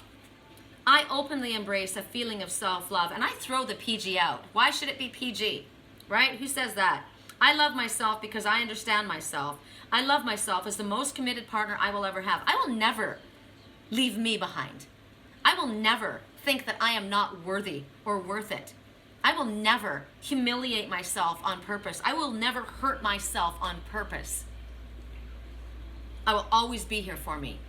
I openly embrace a feeling of self-love, and I throw the PG out. Why should it be PG, right? Who says that? I love myself because I understand myself. I love myself as the most committed partner I will ever have. I will never leave me behind. I will never think that I am not worthy or worth it. I will never humiliate myself on purpose. I will never hurt myself on purpose. I will always be here for me.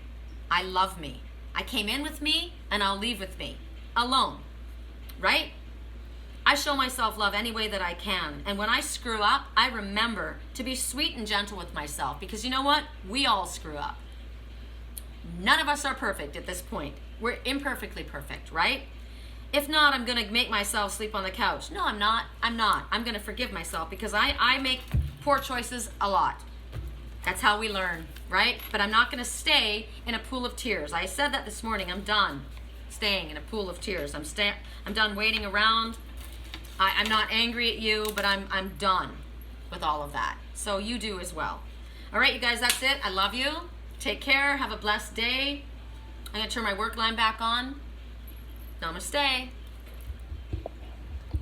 I love me. I came in with me and I'll leave with me. Alone. Right? I show myself love any way that I can. And when I screw up, I remember to be sweet and gentle with myself. Because you know what? We all screw up. None of us are perfect at this point. We're imperfectly perfect, right? If not, I'm going to make myself sleep on the couch. No, I'm not. I'm going to forgive myself because I make poor choices a lot. That's how we learn, right? But I'm not going to stay in a pool of tears. I said that this morning. I'm done staying in a pool of tears. I'm done waiting around. I'm not angry at you, but I'm done with all of that. So you do as well. All right, you guys, that's it. I love you. Take care. Have a blessed day. I'm going to turn my work line back on. Namaste.